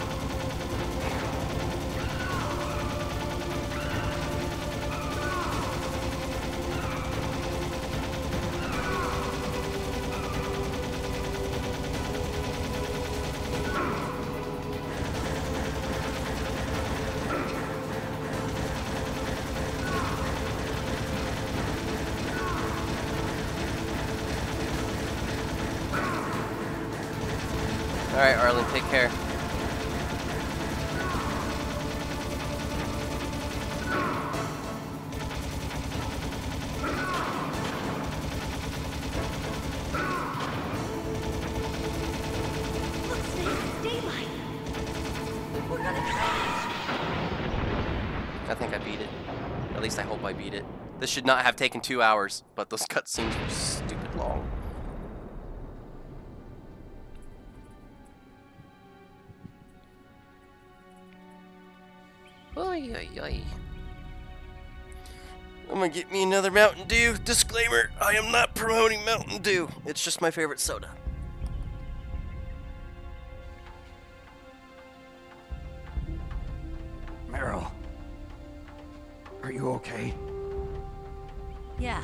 Alright, Arlen, take care. Look, Snake, it's daylight. We're gonna crash. I think I beat it. At least I hope I beat it. This should not have taken 2 hours, but those cutscenes were stupid long. Oy, oy, oy. I'm gonna get me another Mountain Dew. Disclaimer, I am not promoting Mountain Dew. It's just my favorite soda. Meryl, are you okay? Yeah,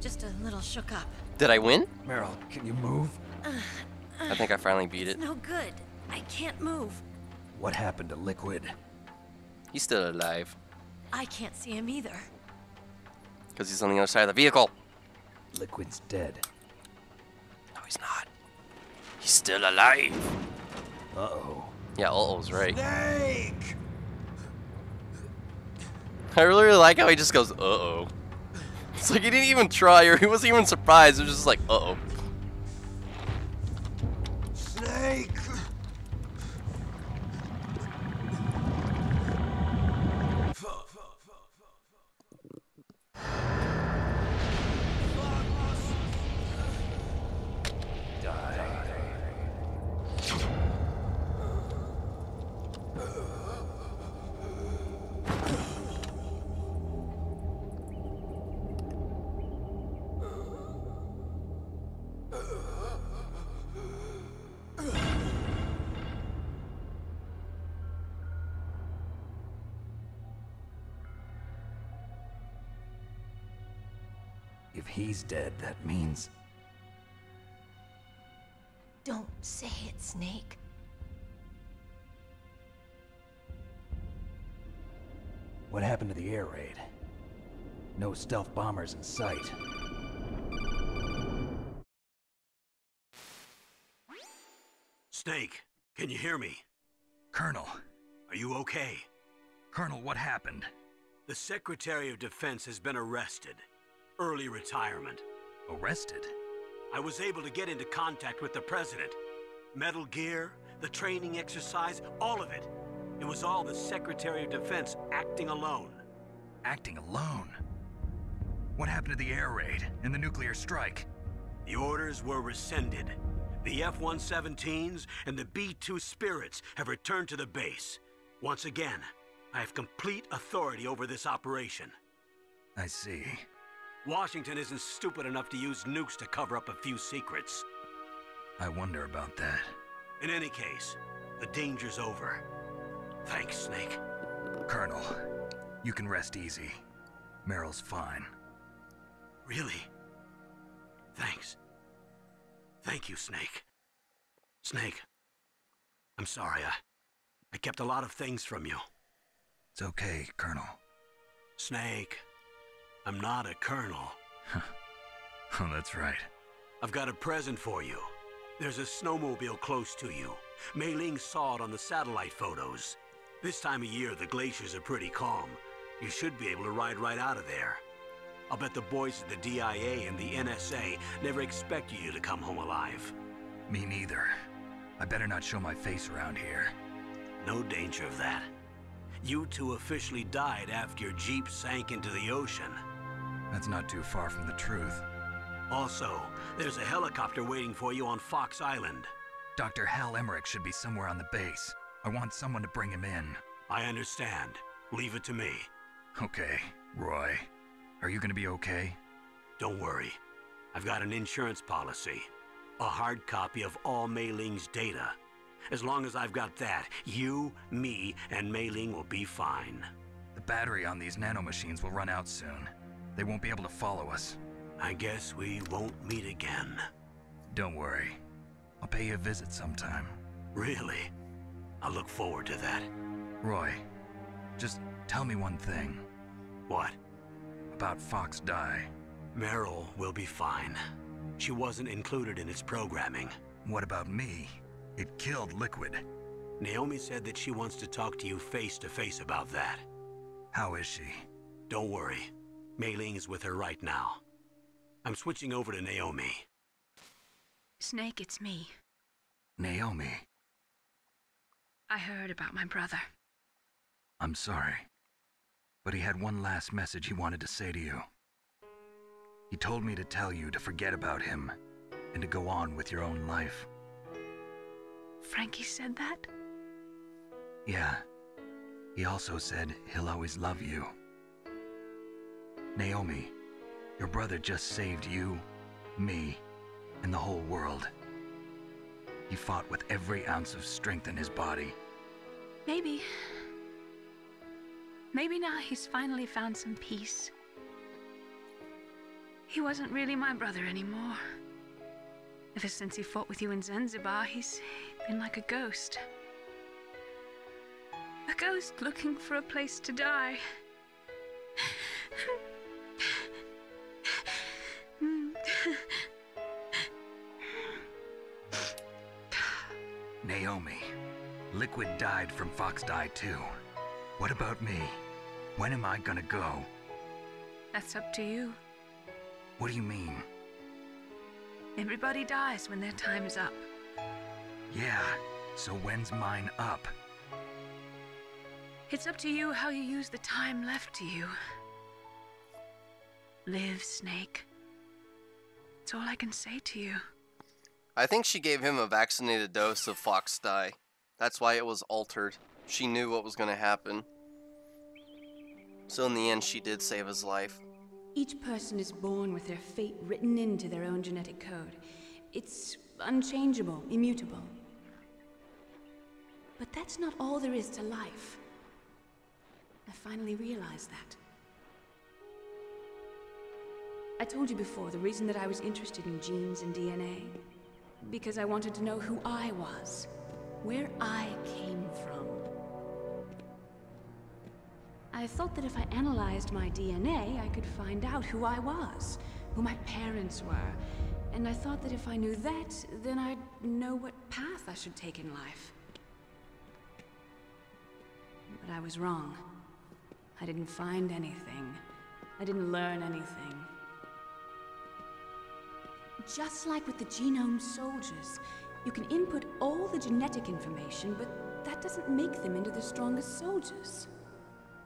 just a little shook up. Did I win? Meryl, can you move? I think I finally beat it. It's no good. I can't move. What happened to Liquid? He's still alive. I can't see him either. Because he's on the other side of the vehicle. Liquid's dead. No, he's not. He's still alive. Uh-oh. Yeah, uh-oh's right. Snake! I really like how he just goes, uh-oh. It's like he didn't even try, or he wasn't even surprised. It was just like, uh-oh. Snake! If he's dead, that means... Don't say it, Snake. What happened to the air raid? No stealth bombers in sight. Snake, can you hear me? Colonel. Are you okay? Colonel, what happened? The Secretary of Defense has been arrested. Early retirement. Arrested? I was able to get into contact with the President. Metal Gear, the training exercise, all of it. It was all the Secretary of Defense acting alone. Acting alone? What happened to the air raid and the nuclear strike? The orders were rescinded. The F-117s and the B-2 Spirits have returned to the base. Once again, I have complete authority over this operation. I see. Washington isn't stupid enough to use nukes to cover up a few secrets. I wonder about that. In any case, the danger's over. Thanks, Snake. Colonel, you can rest easy. Meryl's fine. Really? Thanks. Thank you, Snake. Snake, I'm sorry. I kept a lot of things from you. It's okay, Colonel. Snake, I'm not a colonel. Oh, that's right. I've got a present for you. There's a snowmobile close to you. Mei Ling saw it on the satellite photos. This time of year, the glaciers are pretty calm. You should be able to ride right out of there. I'll bet the boys at the DIA and the NSA never expected you to come home alive. Me neither. I better not show my face around here. No danger of that. You two officially died after your Jeep sank into the ocean. That's not too far from the truth. Also, there's a helicopter waiting for you on Fox Island. Dr. Hal Emmerich should be somewhere on the base. I want someone to bring him in. I understand. Leave it to me. Okay, Roy. Are you gonna be okay? Don't worry. I've got an insurance policy. A hard copy of all Mei Ling's data. As long as I've got that, you, me, and Mei Ling will be fine. The battery on these nanomachines will run out soon. They won't be able to follow us. I guess we won't meet again. Don't worry. I'll pay you a visit sometime. Really? I look forward to that. Roy, just tell me one thing. What? About Fox Die. Meryl will be fine. She wasn't included in its programming. What about me? It killed Liquid. Naomi said that she wants to talk to you face to face about that. How is she? Don't worry. Mei Ling is with her right now. I'm switching over to Naomi. Snake, it's me. Naomi. I heard about my brother. I'm sorry. But he had one last message he wanted to say to you. He told me to tell you to forget about him and to go on with your own life. Frankie said that? Yeah. He also said he'll always love you. Naomi, your brother just saved you, me, and the whole world. He fought with every ounce of strength in his body. Maybe. Maybe now he's finally found some peace. He wasn't really my brother anymore. Ever since he fought with you in Zanzibar, he's been like a ghost. A ghost looking for a place to die. Naomi, Liquid died from Fox Die too. What about me? When am I gonna go? That's up to you. What do you mean? Everybody dies when their time is up. Yeah, so when's mine up? It's up to you how you use the time left to you. Live, Snake. That's all I can say to you. I think she gave him a vaccinated dose of Fox Die. That's why it was altered. She knew what was going to happen. So in the end, she did save his life. Each person is born with their fate written into their own genetic code. It's unchangeable, immutable. But that's not all there is to life. I finally realized that. I told you before the reason that I was interested in genes and DNA. Because I wanted to know who I was, where I came from. I thought that if I analyzed my DNA, I could find out who I was, who my parents were. And I thought that if I knew that, then I'd know what path I should take in life. But I was wrong. I didn't find anything. I didn't learn anything. Just like with the genome soldiers, you can input all the genetic information, but that doesn't make them into the strongest soldiers.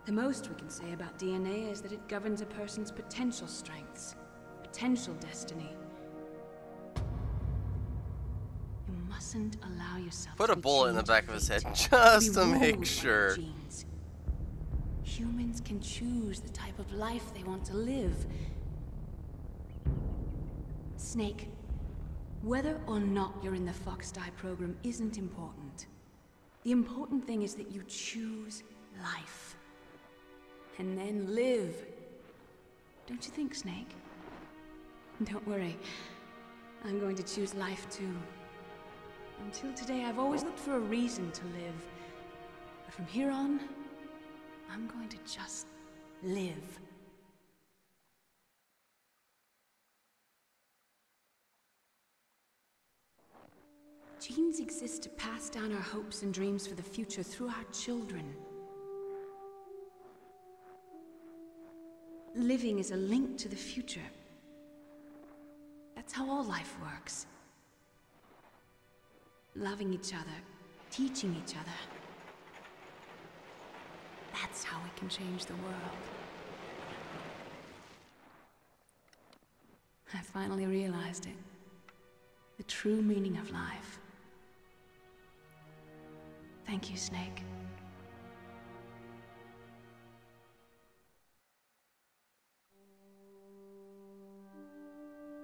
The most we can say about DNA is that it governs a person's potential strengths, potential destiny. You mustn't allow yourself Put to a be bullet in the changed back of his head fate, just be to ruled make by sure. genes. Humans can choose the type of life they want to live. Snake, whether or not you're in the Fox Die program isn't important. The important thing is that you choose life. And then live. Don't you think, Snake? Don't worry. I'm going to choose life too. Until today, I've always looked for a reason to live. But from here on, I'm going to just live. Genes exist to pass down our hopes and dreams for the future through our children. Living is a link to the future. That's how all life works. Loving each other, teaching each other. That's how we can change the world. I've finally realized it. The true meaning of life. Thank you, Snake.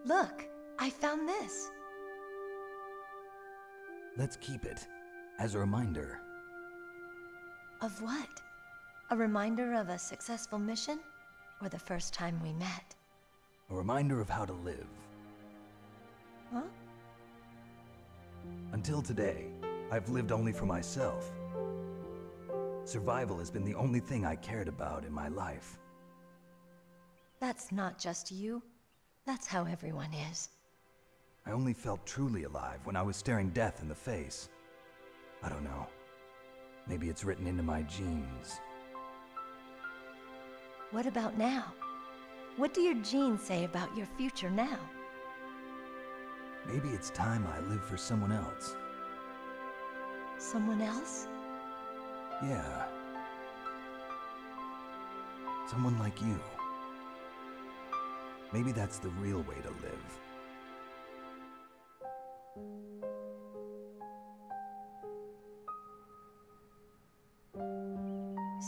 Look, I found this. Let's keep it as a reminder. Of what? A reminder of a successful mission? Or the first time we met? A reminder of how to live. Huh? Until today, I've lived only for myself. Survival has been the only thing I cared about in my life. That's not just you. That's how everyone is. I only felt truly alive when I was staring death in the face. I don't know. Maybe it's written into my genes. What about now? What do your genes say about your future now? Maybe it's time I live for someone else. Someone else? Yeah. Someone like you. Maybe that's the real way to live.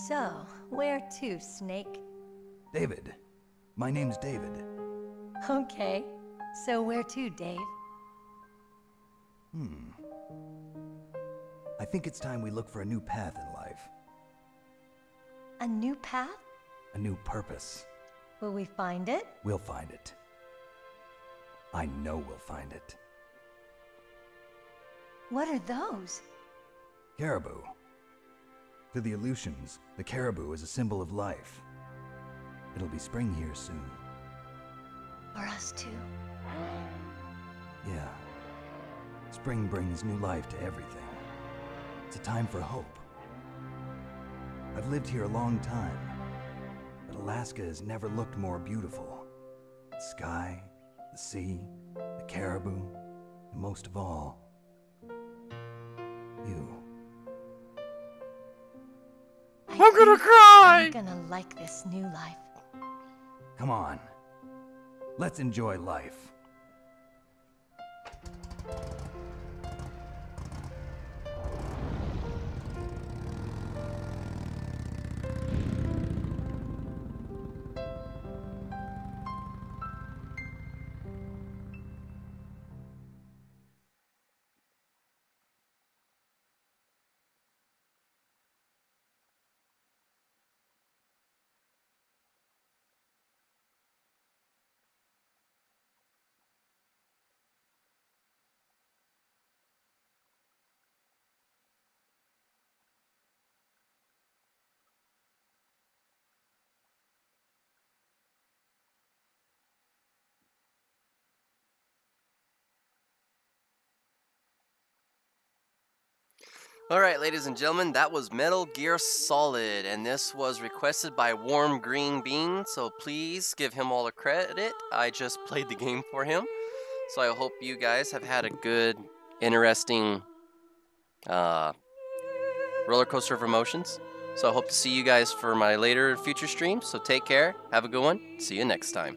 So, where to, Snake? David. My name's David. Okay. So where to, Dave? I think it's time we look for a new path in life. A new path? A new purpose. Will we find it? We'll find it. I know we'll find it. What are those? Caribou. To the Aleutians, the caribou is a symbol of life. It'll be spring here soon. For us too? Yeah. Spring brings new life to everything. It's a time for hope. I've lived here a long time, but Alaska has never looked more beautiful. The sky, the sea, the caribou, and most of all, you. I'm gonna cry! I'm gonna like this new life. Come on. Let's enjoy life. Alright, ladies and gentlemen, that was Metal Gear Solid, and this was requested by Warm Green Bean, so please give him all the credit. I just played the game for him, so I hope you guys have had a good, interesting roller coaster of emotions. So I hope to see you guys for my later future streams, so take care, have a good one, see you next time.